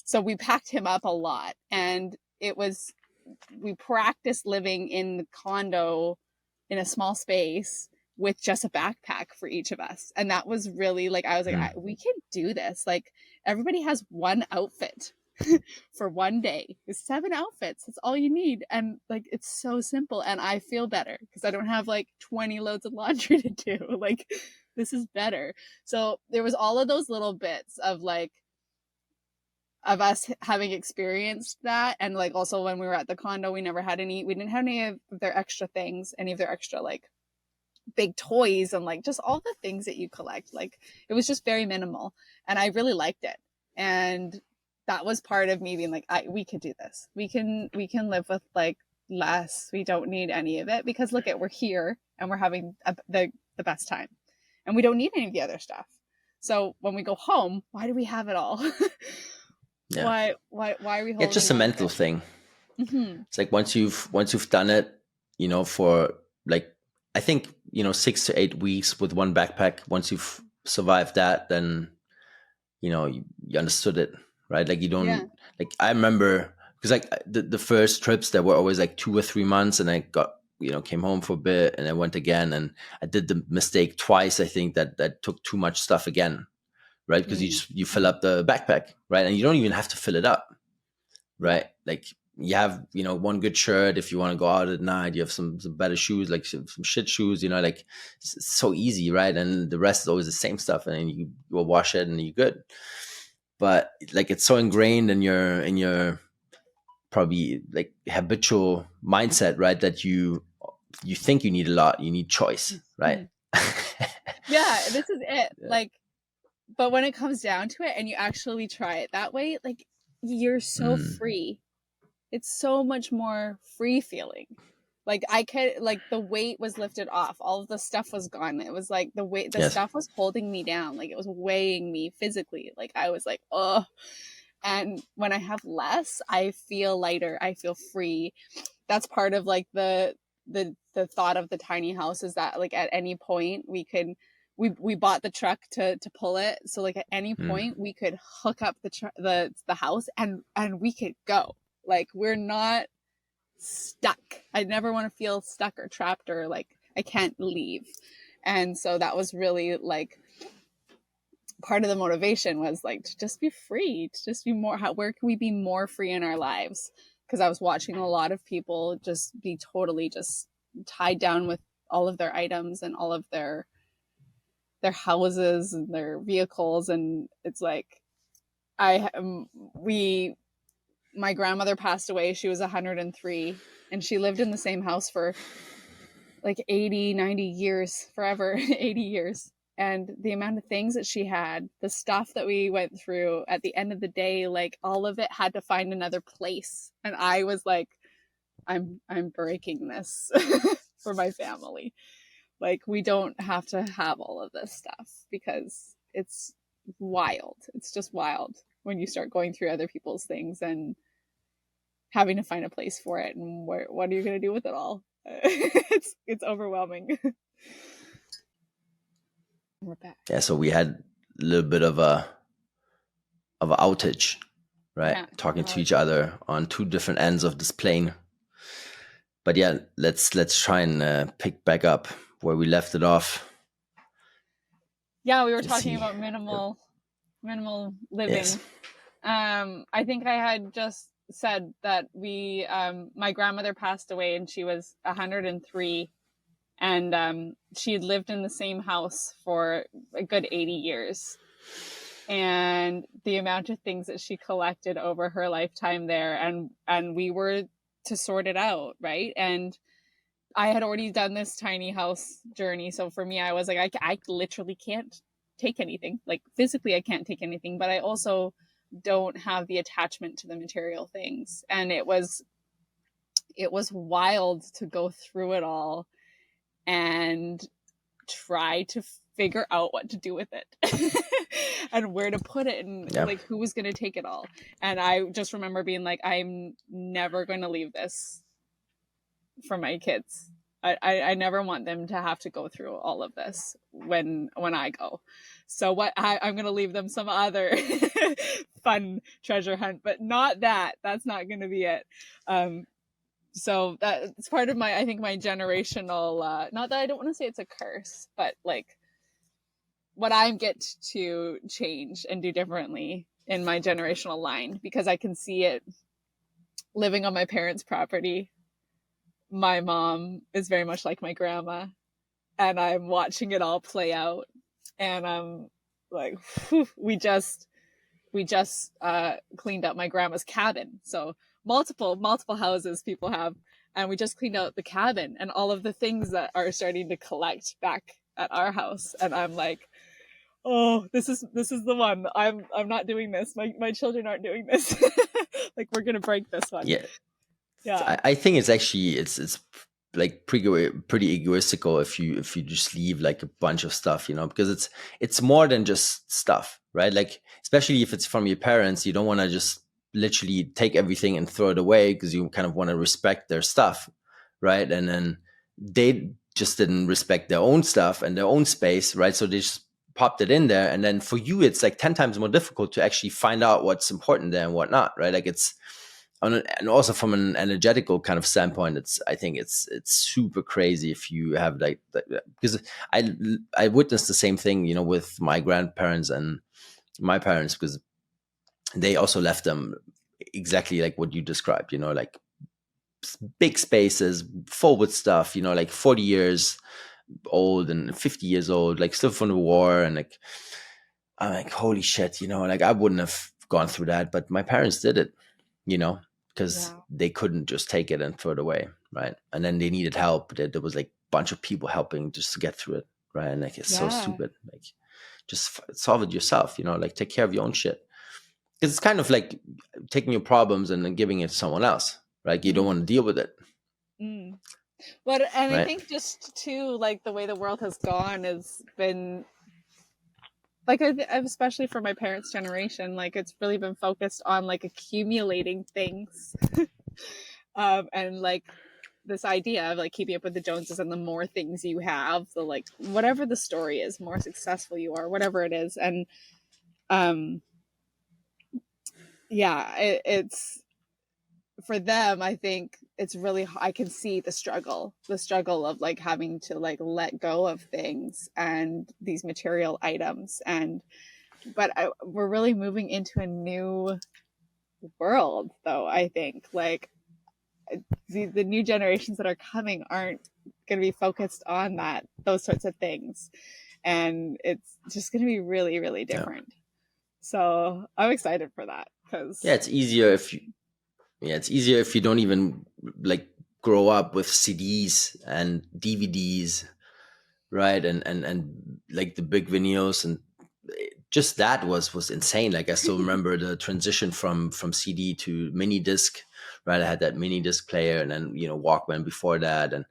So we packed him up a lot, and we practiced living in the condo in a small space with just a backpack for each of us. And that was really like, I was like, Mm. we can do this. Like everybody has one outfit for one day. It's 7 outfits. That's all you need. And like, it's so simple. And I feel better because I don't have like 20 loads of laundry to do. Like, this is better. So there was all of those little bits of like, of us having experienced that. And like also when we were at the condo, we didn't have any of their extra things, any of their extra like big toys and like just all the things that you collect. Like it was just very minimal, and I really liked it. And that was part of me being like, we could do this. We can live with like less. We don't need any of it because look at, we're here and we're having the best time, and we don't need any of the other stuff. So when we go home, why do we have it all? Yeah. Why are we Yeah, it's holding just a on to mental thing. it? Mm-hmm. It's like once you've done it, for like, I think 6 to 8 weeks with one backpack. Once you've survived that, then you understood it, right? Like you Yeah. don't, like I remember, because like the first trips there were always like 2 or 3 months, and I got came home for a bit, and I went again, and I did the mistake twice. I think that took too much stuff again, right? Because you fill up the backpack, right? And you don't even have to fill it up, Yeah. right? Like you have, one good shirt if you want to go out at night. You have some better shoes, like some shit shoes, like it's so easy, right? And the rest is always the same stuff, and then you will wash it and you're good. But like it's so ingrained in your probably like habitual mindset, right? That you think you need a lot, you need choice, right? Mhm. Yeah, this is it. Yeah. Like, but when it comes down to it and you actually try it that way, like you're so Mm, free. It's so much more free feeling. Like I could, like the weight was lifted off. All of the stuff was gone. It was like the weight, the yes. stuff was holding me down. Like it was weighing me physically. Like I was like, oh. And when I have less, I feel lighter. I feel free. That's part of like the thought of the tiny house, is that like at any point we could, we bought the truck to pull it, so like at any Mm, point we could hook up the house and we could go. Like we're not stuck. I never want to feel stuck or trapped or like I can't leave. And so that was really like part of the motivation, was like to just be free, to just be more, where can we be more free in our lives? Because I was watching a lot of people just be totally just tied down with all of their items and all of their houses and their vehicles. And it's like I we my grandmother passed away. She was 103, and she lived in the same house for like 80, 90 years, forever, 80 years. And the amount of things that she had, the stuff that we went through, at the end of the day, like all of it had to find another place. And I was like, I'm breaking this for my family. Like we don't have to have all of this stuff, because it's wild. It's just wild when you start going through other people's things and having to find a place for it, and what are you going to do with it all? It's overwhelming. We're back. yeah. So we had a little bit of an outage, right? Yeah. Talking to each other on two different ends of this plane. But yeah, let's try and pick back up where we left it off. Yeah, we were Let's talking see. about minimal Yes. living. I think I had just said that my grandmother passed away and she was 103, and she had lived in the same house for a good 80 years. And the amount of things that she collected over her lifetime there, and we were to sort it out, right? And I had already done this tiny house journey, so for me I was like, I literally can't take anything, like physically I can't take anything, but I also don't have the attachment to the material things. And it was wild to go through it all and try to figure out what to do with it and where to put it, and Yeah. like who was going to take it all. And I just remember being like, I'm never going to leave this for my kids. I never want them to have to go through all of this when I go. So I'm going to leave them some other fun treasure hunt, but not that. That's not going to be it. So that's part of I think my generational, not that I don't want to say it's a curse, but like what I get to change and do differently in my generational line, because I can see it living on my parents' property. My mom is very much like my grandma, and I'm watching it all play out. And I'm like, whew, we just cleaned up my grandma's cabin. So multiple houses people have, and we just cleaned out the cabin and all of the things that are starting to collect back at our house. And I'm like, oh, this is the one. I'm not doing this. My children aren't doing this. Like we're gonna break this one. Yeah. Yeah. I think it's actually it's like pretty egoistical if you just leave like a bunch of stuff, because it's more than just stuff, right? Like especially if it's from your parents, you don't want to just literally take everything and throw it away, because you kind of want to respect their stuff, right? And then they just didn't respect their own stuff and their own space, right? So they just popped it in there, and then for you it's like 10 times more difficult to actually find out what's important there and what not, right? Like it's, and also from an energetical kind of standpoint, I think it's super crazy if you have like because I witnessed the same thing, with my grandparents, and my parents, because they also left them exactly like what you described, like big spaces full with stuff, like 40 years old and 50 years old, like still from the war. And like, I'm like, holy shit, like I wouldn't have gone through that, but my parents did it, you know, because Yeah. they couldn't just take it and throw it away. Right. And then they needed help. There was like a bunch of people helping just to get through it. Right. And like, it's so Yeah. stupid. Like, just solve it yourself, like take care of your own shit. Because it's kind of like taking your problems and then giving it to someone else. Right. You don't want Mm, to deal with it. mm. But and I Right. think just too, like the way the world has gone has been like especially for my parents' generation, like it's really been focused on like accumulating things, and like this idea of like keeping up with the Joneses, and the more things you have, the like whatever the story is, more successful you are, whatever it is, and um, yeah, it's for them. I think it's really I can see the struggle of like having to like let go of things and these material items, and we're really moving into a new world though. I think like the new generations that are coming aren't going to be focused on those sorts of things, and it's just going to be really really Yeah. different. So I'm excited for that Yeah. because It's easier if you, yeah, it's easier if you don't even like grow up with CDs and DVDs, right? And like the big vinyls, and just that was insane. Like I still remember the transition from CD to mini disc, right? I had that mini disc player, and then Walkman before that, and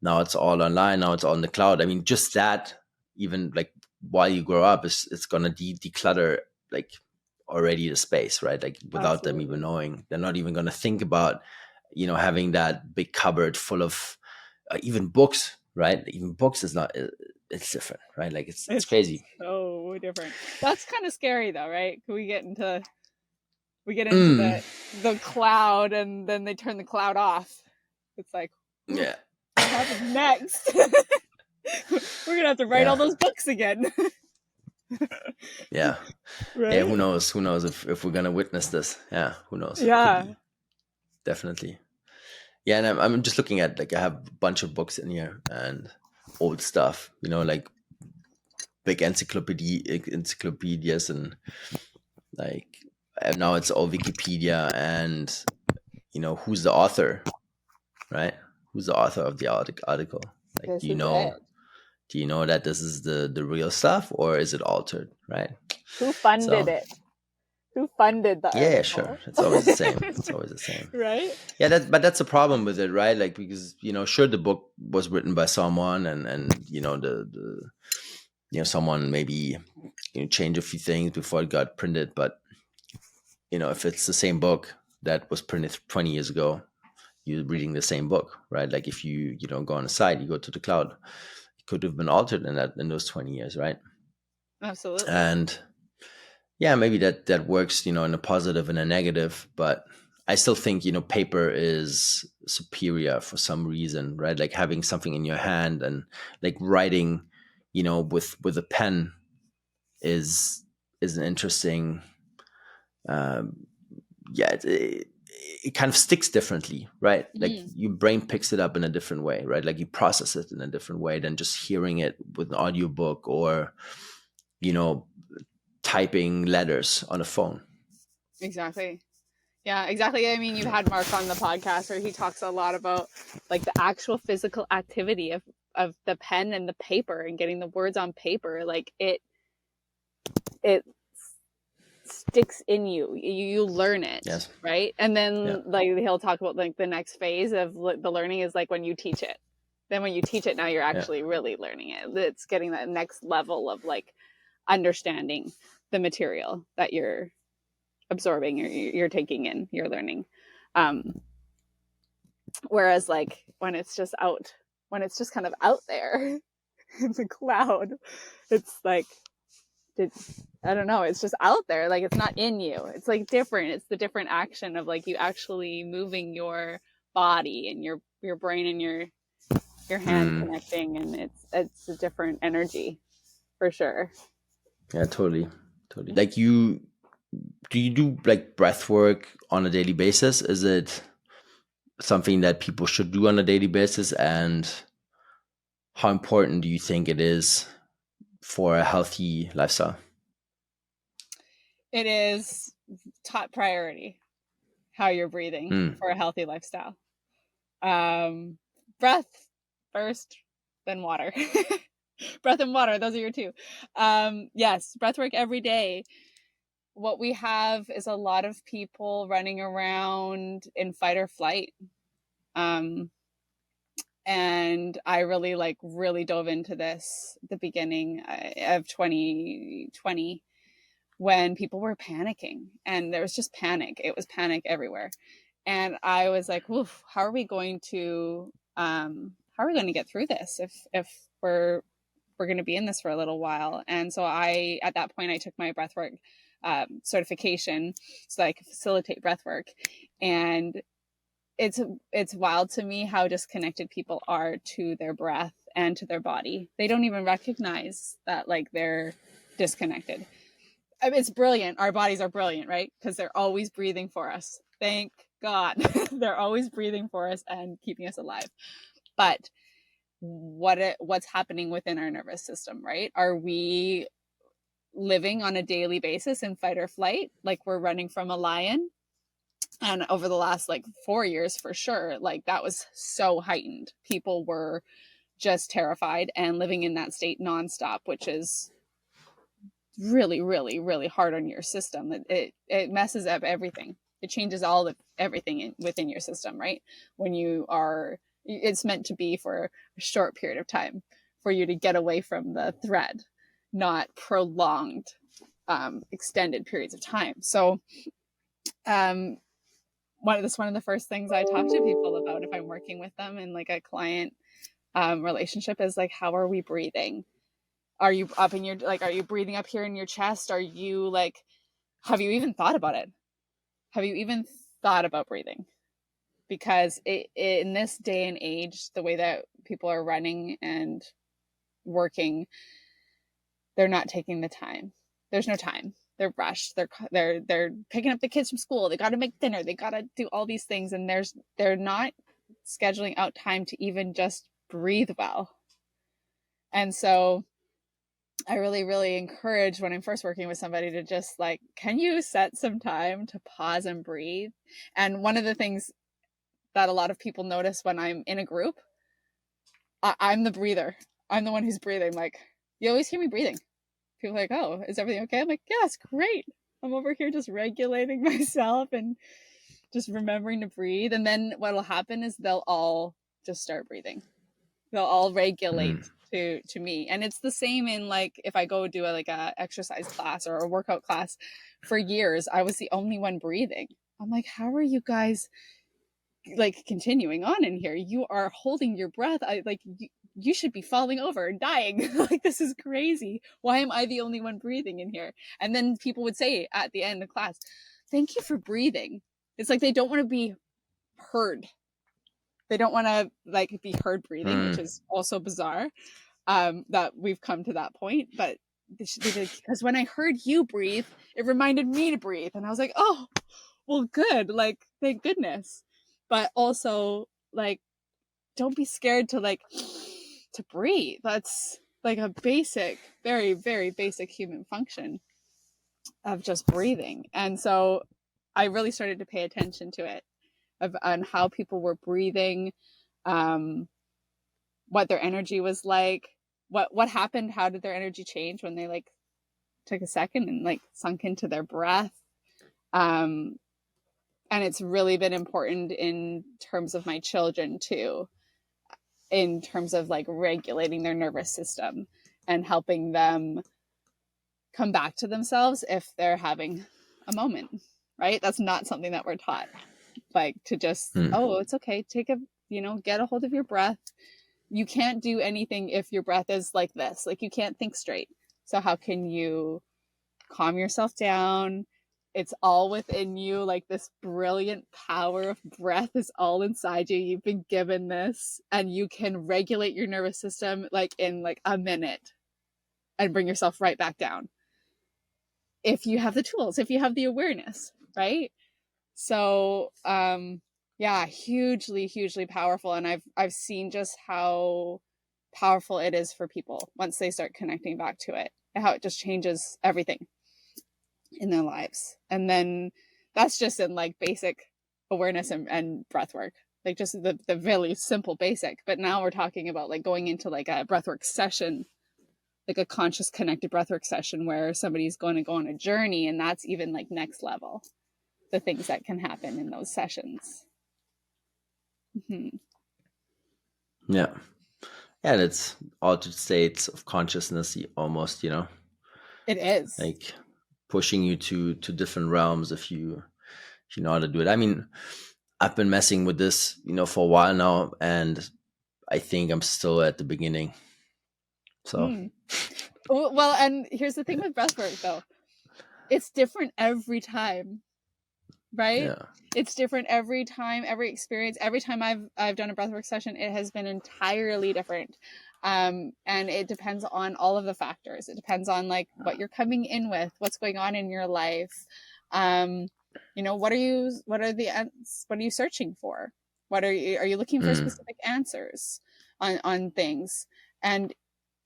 now it's all online. Now it's all in the cloud. I mean, just that, even like while you grow up, it's gonna declutter like already the space, right? Like without them even absolutely knowing, they're not even gonna think about having that big cupboard full of even books, right? Even books is not. It's different, right? Like it's it's crazy. so different. That's kind of scary though, right? Can we get into Mm, the cloud, and then they turn the cloud off. It's like, ooh, yeah, what happens next? We're gonna have to write all yeah, those books again. yeah, yeah. Who Right? knows? Who knows if we're gonna witness this? Yeah, who knows? Could Yeah. be, definitely. Yeah, and I'm just looking at, like, I have a bunch of books in here and old stuff, like big encyclopedias, and like, and now it's all Wikipedia, and who's the author, right? Who's the author of the article? Like, This is it. do you know that this is the real stuff, or is it altered, right? Who funded So it? Who funded the yeah, sure, article? it's always the same. It's always the same. Right? Yeah, but that's a problem with it, right? Like, because sure, the book was written by someone, and the someone maybe changed a few things before it got printed, but if it's the same book that was printed 20 years ago, you're reading the same book, right? Like, if you don't go on a site, you go to the cloud, it could have been altered in those 20 years, right? Absolutely. And yeah, maybe that works, in a positive and a negative, but I still think, paper is superior for some reason, right? Like having something in your hand and like writing, with a pen is an interesting, um, yeah, it kind of sticks differently, right? Like Mm, your brain picks it up in a different way, right? Like you process it in a different way than just hearing it with an audiobook, or, you know, typing letters on a phone. exactly. Yeah, exactly. I mean, you've had Mark on the podcast where he talks a lot about like the actual physical activity of the pen and the paper and getting the words on paper. Like it sticks in you. You learn it, Yes. right? And Yeah. then like he'll talk about like the next phase of the learning is like when you teach it. Then when you teach it, now you're Yeah. actually really learning it. It's getting that next level of like understanding the material that you're absorbing or you're taking in, you're learning. Um, Whereas like when it's just kind of out there in the cloud, it's like it, I don't know, it's just out there. Like it's not in you. It's like different. It's the different action of like you actually moving your body and your brain and your hand Mm. connecting, and it's a different energy for sure. Yeah, totally. Totally. Like do you do like breath work on a daily basis? Is it something that people should do on a daily basis? And how important do you think it is for a healthy lifestyle? It is top priority how you're breathing Mm. for a healthy lifestyle. Breath first, then water. Breath and water, those are your two. Yes, breath work every day. What we have is a lot of people running around in fight or flight. And I really dove into this at the beginning of 2020 when people were panicking, and there was just panic. It was panic everywhere. And I was like, oof, how are we going to get through this if we're going to be in this for a little while? And so at that point, I took my breathwork certification so that I could facilitate breathwork. And it's wild to me how disconnected people are to their breath and to their body. They don't even recognize that like they're disconnected. I mean, it's brilliant. Our bodies are brilliant, right? Because they're always breathing for us. Thank God. They're always breathing for us and keeping us alive. But what's happening within our nervous system, right? Are we living on a daily basis in fight or flight, like we're running from a lion? And over the last like 4 years, for sure, like that was so heightened. People were just terrified and living in that state nonstop, which is really, really, really hard on your system. It messes up everything. It changes everything within your system, right? When it's meant to be for a short period of time for you to get away from the threat, not prolonged, extended periods of time. So, one of the first things I talk to people about if I'm working with them in like a client relationship is like, how are we breathing? Are you up in your, like, are you breathing up here in your chest? Are you like, have you even thought about it? Have you even thought about breathing? Because in this day and age, the way that people are running and working, they're not taking the time. There's no time. They're rushed. They're picking up the kids from school. They got to make dinner. They got to do all these things, and they're not scheduling out time to even just breathe well. And so I really, really encourage when I'm first working with somebody to just like, can you set some time to pause and breathe? And one of the things that a lot of people notice when I'm in a group, I'm the breather. I'm the one who's breathing. Like, you always hear me breathing. People are like, oh, is everything okay? I'm like, yeah, it's great. I'm over here just regulating myself and just remembering to breathe. And then what'll happen is they'll all just start breathing. They'll all regulate Mm. to me. And it's the same in like if I go do a exercise class or a workout class. For years I was the only one breathing. I'm like, how are you guys like continuing on in here? You are holding your breath. You should be falling over and dying. Like, this is crazy. Why am I the only one breathing in here? And then people would say at the end of class, thank you for breathing. It's like they don't want to be heard. They don't want to like be heard breathing, which Mm. is also bizarre. That we've come to that point, but because when I heard you breathe, it reminded me to breathe, and I was like, oh, well, good, like thank goodness. But also, like, don't be scared to like to breathe. That's like a basic, very, very basic human function of just breathing. And so I really started to pay attention to it, on how people were breathing, um, what their energy was like, what happened, how did their energy change when they like took a second and like sunk into their breath. Um, and it's really been important in terms of my children too, in terms of like regulating their nervous system and helping them come back to themselves if they're having a moment, right? That's not something that we're taught. Like to just, Mm. oh, it's okay, take a, get a hold of your breath. You can't do anything if your breath is like this. Like, you can't think straight. So how can you calm yourself down? It's all within you. Like, this brilliant power of breath is all inside you. You've been given this, and you can regulate your nervous system like in like a minute and bring yourself right back down. if you have the tools, if you have the awareness, right? So yeah, hugely powerful. And I've seen just how powerful it is for people once they start connecting back to it, and how it just changes everything in their lives. And then that's just in like basic awareness and breath work, like just the really simple basic. But now we're talking about like going into like a breathwork session, like a conscious connected breathwork session where somebody's going to go on a journey, and that's even like next level, the things that can happen in those sessions. Mm-hmm. Yeah. Yeah, it's altered states of consciousness almost, It is. like pushing you to different realms if you know how to do it. I mean, I've been messing with this, for a while now, and I think I'm still at the beginning. So Mm. Well, and here's the thing with breathwork though. It's different every time, right? yeah. It's different every time, every experience. Every time I've done a breathwork session, it has been entirely different. And it depends on all of the factors. It depends on like what you're coming in with, what's going on in your life. What are you searching for? Are you looking for Mm. specific answers on things? And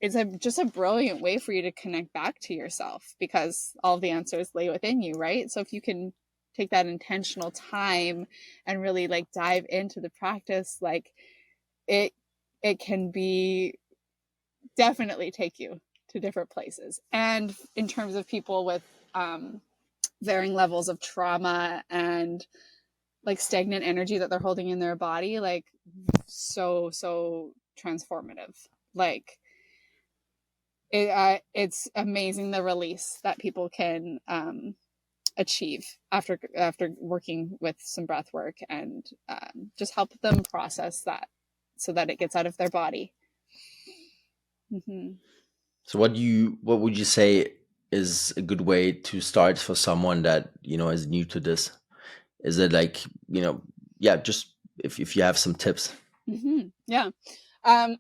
it's just a brilliant way for you to connect back to yourself, because all of the answers lay within you, right? So if you can take that intentional time and really like dive into the practice, like it can be definitely take you to different places. And in terms of people with varying levels of trauma and like stagnant energy that they're holding in their body, like so transformative. Like it's amazing the release that people can achieve after working with some breath work, and just help them process that so that it gets out of their body. Mm-hmm. So what would you say is a good way to start for someone that, is new to this? Is it like, yeah, just if you have some tips. Mm-hmm. Yeah. Um,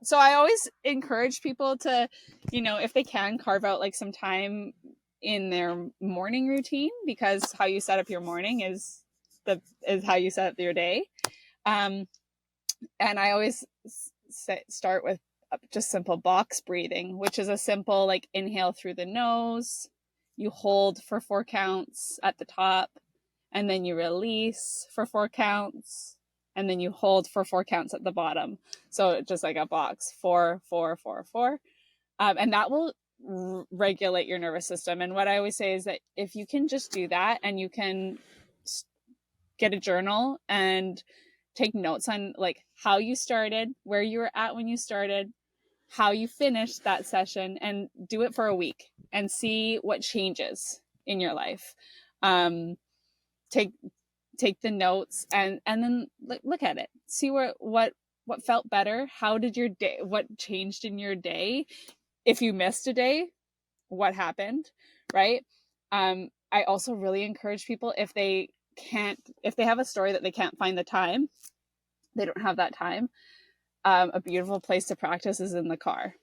so I always encourage people to, if they can, carve out like some time in their morning routine, because how you set up your morning is how you set up your day. Um, and I always start with just simple box breathing, which is a simple like inhale through the nose, you hold for 4 counts at the top, and then you release for 4 counts, and then you hold for 4 counts at the bottom. So just like a box, 4, 4, 4, 4, and that will regulate your nervous system. And what I always say is that if you can just do that, and you can get a journal and take notes on like how you started, where you were at when you started, how you finished that session, and do it for a week and see what changes in your life. Take the notes, and then look at it, see what felt better, how did your day, what changed in your day, if you missed a day, what happened, right? I also really encourage people, if they have a story that they can't find the time, they don't have that time, a beautiful place to practice is in the car.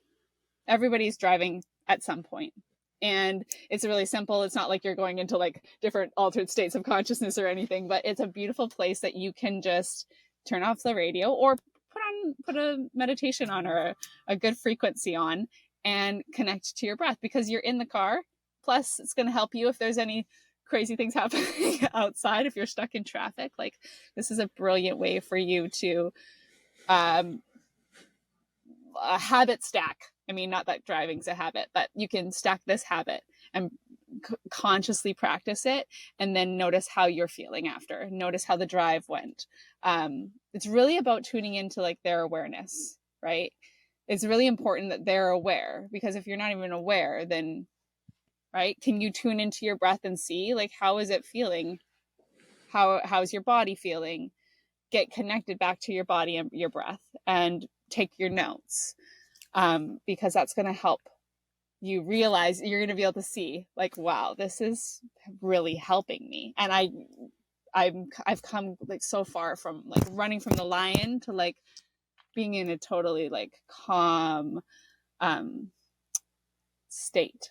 Everybody's driving at some point, and it's really simple. It's not like you're going into like different altered states of consciousness or anything, but it's a beautiful place that you can just turn off the radio, or put a meditation on, or a good frequency on, and connect to your breath, because you're in the car. Plus it's going to help you if there's any crazy things happening outside, if you're stuck in traffic. Like, this is a brilliant way for you to a habit stack. I mean, not that driving's a habit, but you can stack this habit and consciously practice it, and then notice how you're feeling after. Notice how the drive went. It's really about tuning into like their awareness, right? It's really important that they're aware, because if you're not even aware, then, right, can you tune into your breath and see like, how is it feeling? How's your body feeling? Get connected back to your body and your breath, and take your notes, because that's going to help you realize, you're going to be able to see like, wow, this is really helping me. And I've come like so far from like running from the lion to like being in a totally like calm state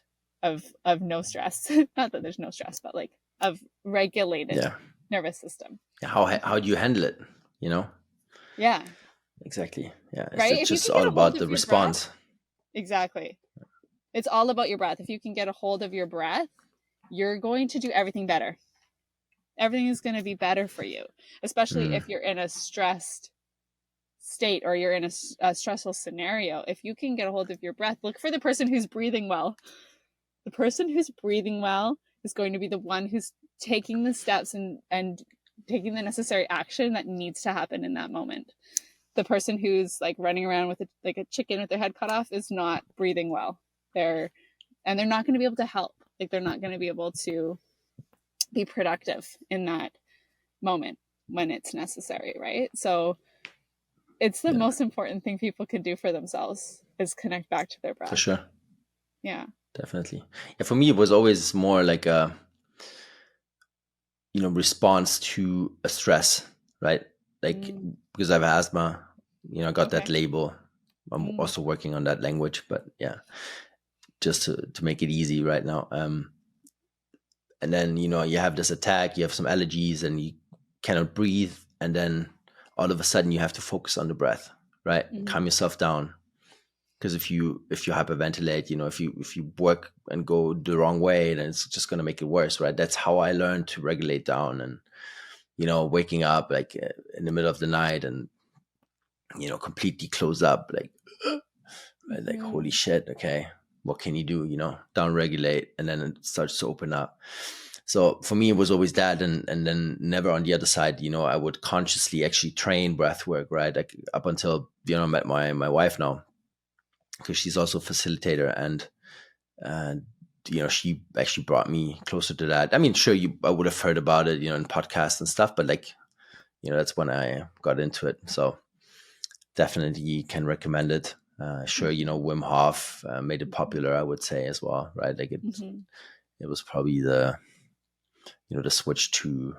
of no stress. Not that there's no stress, but like of regulated Yeah. nervous system. How do you handle it? You know? Yeah. Exactly. Yeah. Right? It's If you just can get all a hold about of the your breath, response. exactly. It's all about your breath. If you can get a hold of your breath, you're going to do everything better. Everything is going to be better for you, especially if you're in a stressed state or you're in a stressful scenario. If you can get a hold of your breath, look for the person who's breathing well. The person who's breathing well is going to be the one who's taking the steps and taking the necessary action that needs to happen in that moment. The person who's like running around with like a chicken with their head cut off is not breathing well. They're not going to be able to help. Like they're not going to be able to be productive in that moment when it's necessary, right? So it's the most important thing people can do for themselves is connect back to their For breath. sure. Yeah. Definitely. Yeah, for me, it was always more like a, response to a stress, right? Like, because I have asthma, I got that Okay. label. I'm also working on that language, but yeah, just to make it easy right now. And then, you have this attack, you have some allergies and you cannot breathe. And then all of a sudden you have to focus on the breath, right? Calm yourself down. Because if you hyperventilate, if you work and go the wrong way, then it's just going to make it worse, right? That's how I learned to regulate down. And waking up like in the middle of the night and completely close up, like right? Like holy shit, okay, what can you do? Down regulate, and then it starts to open up. So for me, it was always that, and then never on the other side. I would consciously actually train breath work, right? Like up until I met my wife now, because she's also a facilitator, and she actually brought me closer to that. I mean, sure, I would have heard about it, in podcasts and stuff, but like, that's when I got into it. So definitely can recommend it. Sure, Wim Hof made it popular, I would say as well, right? Like it was probably the switch to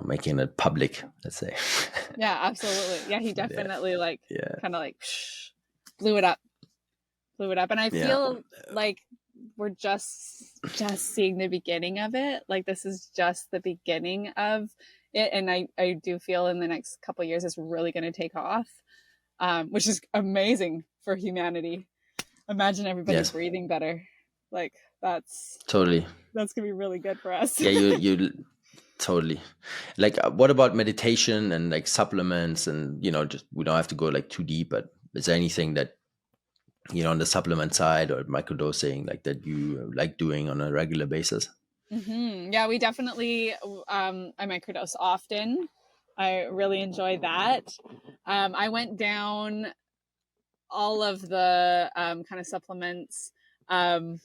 making it public, let's say. Yeah, absolutely. Yeah, he definitely Yeah. kind of blew it up, and I Yeah. feel like we're just seeing the beginning of it. Like this is just the beginning of it, and I do feel in the next couple of years it's really going to take off, which is amazing for humanity. Imagine everybody Yes. breathing better. Like that's Totally. gonna be really good for us. Yeah. You totally. Like, what about meditation and like supplements and just we don't have to go like too deep, but is there anything that on the supplement side or microdosing like that you like doing on a regular basis? Yeah, we definitely I microdose often. I really enjoy that. I went down all of the kind of supplements, and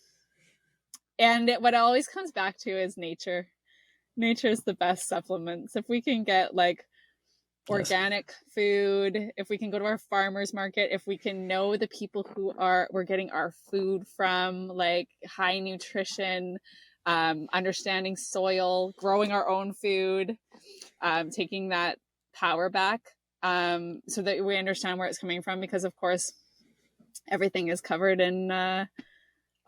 what it always comes back to is nature. Nature is the best supplements. If we can get like organic food, if we can go to our farmers market, if we can know the people who we're getting our food from, like high nutrition, understanding soil, growing our own food, taking that power back, so that we understand where it's coming from, because of course everything is covered in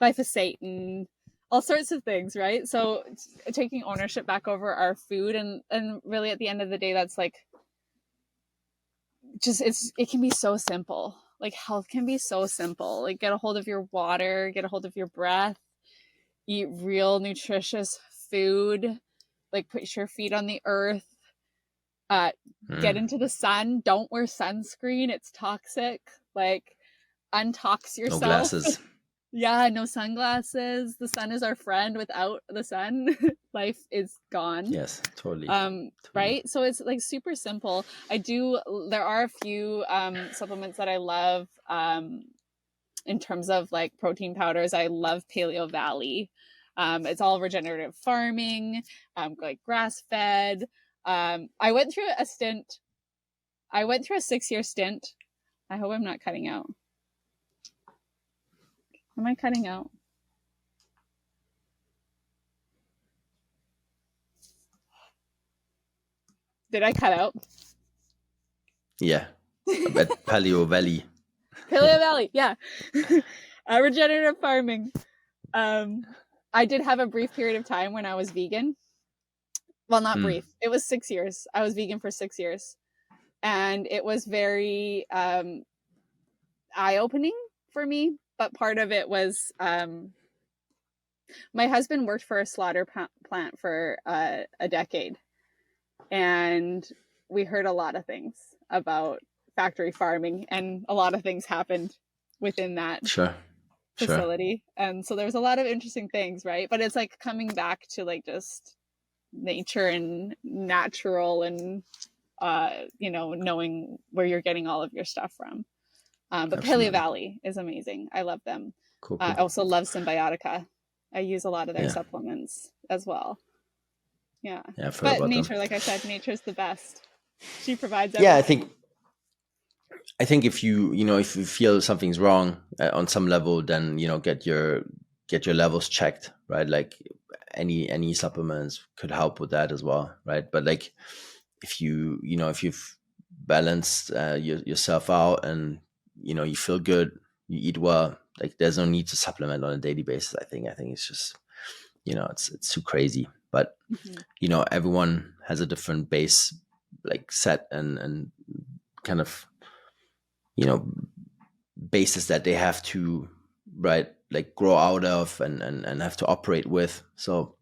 glyphosate and all sorts of things, right? So taking ownership back over our food, and really at the end of the day, that's like just it can be so simple. Like health can be so simple. Like get a hold of your water, get a hold of your breath, eat real nutritious food, like put your feet on the earth, get into the sun, don't wear sunscreen, it's toxic. Like untox No yourself. glasses. Yeah, no sunglasses. The sun is our friend. Without the sun, life is gone. Yes, totally. Right? So it's like super simple. There are a few supplements that I love in terms of like protein powders. I love Paleo Valley. It's all regenerative farming, like grass fed. I went through a stint. I went through a 6-year stint. I hope I'm not cutting out. Am I cutting out? Did I cut out? Yeah. At Paleo Valley. Paleo Valley, yeah. Regenerative farming. I did have a brief period of time when I was vegan. Well, not Hmm. brief. It was 6 years. I was vegan for 6 years. And it was very eye-opening for me. But part of it was my husband worked for a slaughter plant for a decade. And we heard a lot of things about factory farming, and a lot of things happened within that Sure. Sure. facility. And so there was a lot of interesting things, right? But it's like coming back to like just nature and natural and knowing where you're getting all of your stuff from. But Paleo Absolutely. Valley is amazing. I love them. Cool. I Cool. also love Symbiotica. I use a lot of their Yeah. supplements as well. Yeah. Yeah. I've heard But about them. nature, like I said, nature's the best. She provides Yeah. everything. I think if if you feel something's wrong on some level, then get your levels checked, right? Like any supplements could help with that as well, right? But like if if you've balanced yourself out and you feel good, you eat well, like there's no need to supplement on a daily basis. I think it's just it's too crazy. But Mm-hmm. everyone has a different base like set and kind of basis that they have to, right, like grow out of and have to operate with. So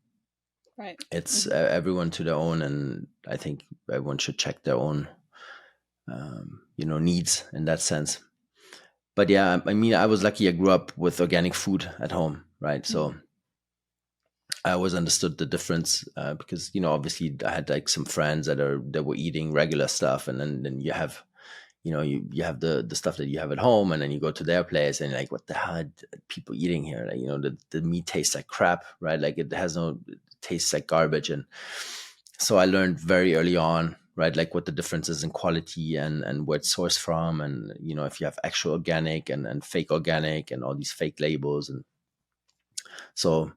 Right. it's Mm-hmm. everyone to their own, and I think everyone should check their own needs in that sense. But yeah, I mean, I was lucky. I grew up with organic food at home, right? Mm-hmm. So I always understood the difference because obviously I had like some friends that were eating regular stuff, and then you have you have the stuff that you have at home, and then you go to their place and you're like, what the hell are people eating here? Like, the meat tastes like crap, right? Like it tastes like garbage. And so I learned very early on, right, like what the difference is in quality and where it's sourced from, and if you have actual organic and fake organic and all these fake labels. And so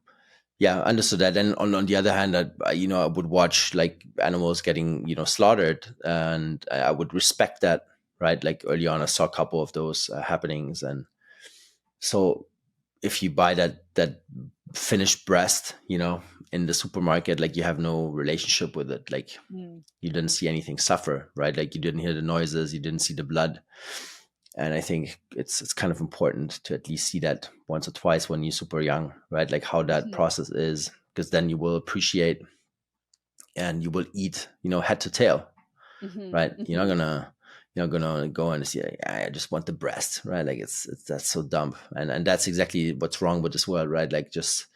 yeah, I understood that. And on the other hand, I would watch like animals getting slaughtered, and I would respect that, right? Like early on, I saw a couple of those happenings. And so if you buy that finished breast, in the supermarket, like you have no relationship with it. Like Mm-hmm. you didn't see anything suffer, right? Like you didn't hear the noises, you didn't see the blood. And I think it's kind of important to at least see that once or twice when you're super young, right? Like how that Mm-hmm. process is, because then you will appreciate and you will eat, head to tail, right? Mm-hmm. You're not gonna go and say, I just want the breast, right? Like it's that's so dumb. And that's exactly what's wrong with this world, right? Like just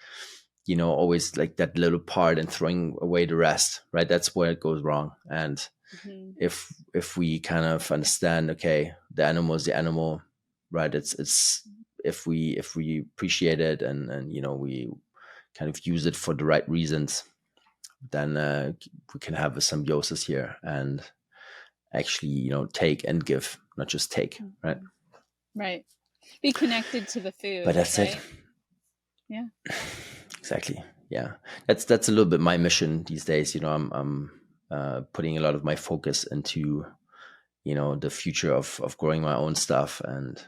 always like that little part and throwing away the rest, right? That's where it goes wrong. And Mm-hmm. if we kind of understand, okay, the animal is the animal, right? It's if we appreciate it and we kind of use it for the right reasons, then we can have a symbiosis here and actually take and give, not just take, right? Mm-hmm. Right. Be connected to the But food, that's it. right? Yeah. Exactly. Yeah, that's a little bit my mission these days. I'm putting a lot of my focus into the future of growing my own stuff and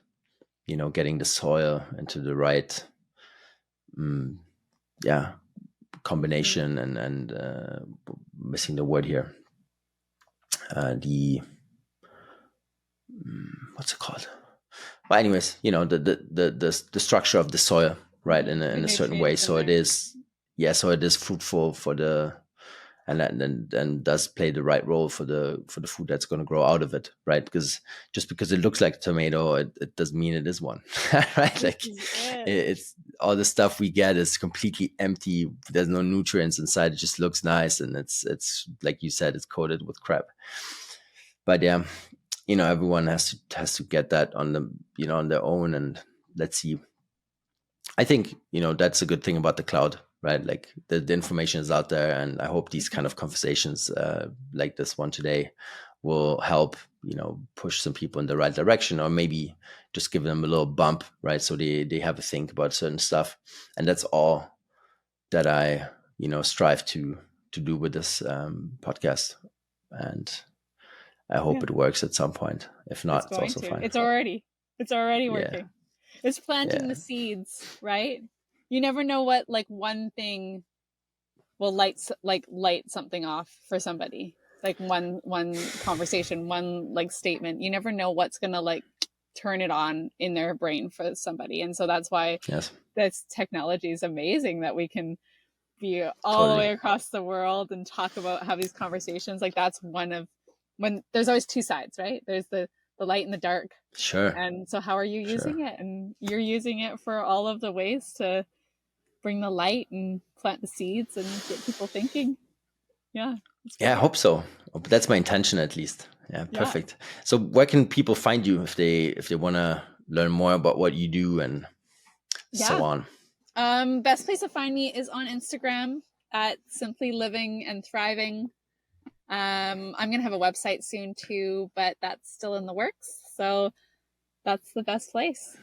getting the soil into the right mm, yeah Mm-hmm. combination and missing the word here, the what's it called. But anyways, the structure of the soil, right, Mm-hmm. in The a certain way, nutrients in so it there. is, yeah, so it is fruitful for the, and then does play the right role for the food that's going to grow out of it, right? Because just because it looks like a tomato, it doesn't mean it is one. Right? This Like is it. it's all the stuff we get is completely empty. There's no nutrients inside. It just looks nice, and it's like you said, it's coated with crap. But yeah, everyone has to get that on the on their own. And let's see. I think that's a good thing about the cloud, right? Like the information is out there, and I hope these kind Mm-hmm. of conversations like this one today will help push some people in the right direction, or maybe just give them a little bump, right? So they have a think about certain stuff. And that's all that I strive to do with this podcast. And I hope Yeah. it works at some point. If It's not, it's going also to. fine. It's already Yeah, working. It's planting yeah, the seeds, right? you never know what like one thing will light something off for somebody. Like one conversation, one like statement. You never know what's gonna like turn it on in their brain for somebody. And so that's why Yes, this technology is amazing that we can be all the totally. way across the world and talk about have these conversations. Like that's one of when there's always two sides, right? There's the light and the dark. Sure, And so how are you sure. using it? And you're using it for all of the ways to bring the light and plant the seeds and get people thinking. Yeah, it's Yeah, I great. hope so. That's my intention, at least. Yeah, Yeah. perfect. So, where can people find you if they want to learn more about what you do and so Yeah. on? Best place to find me is on Instagram at Simply Living and Thriving. I'm gonna have a website soon too, but that's still in the works. So that's the best place.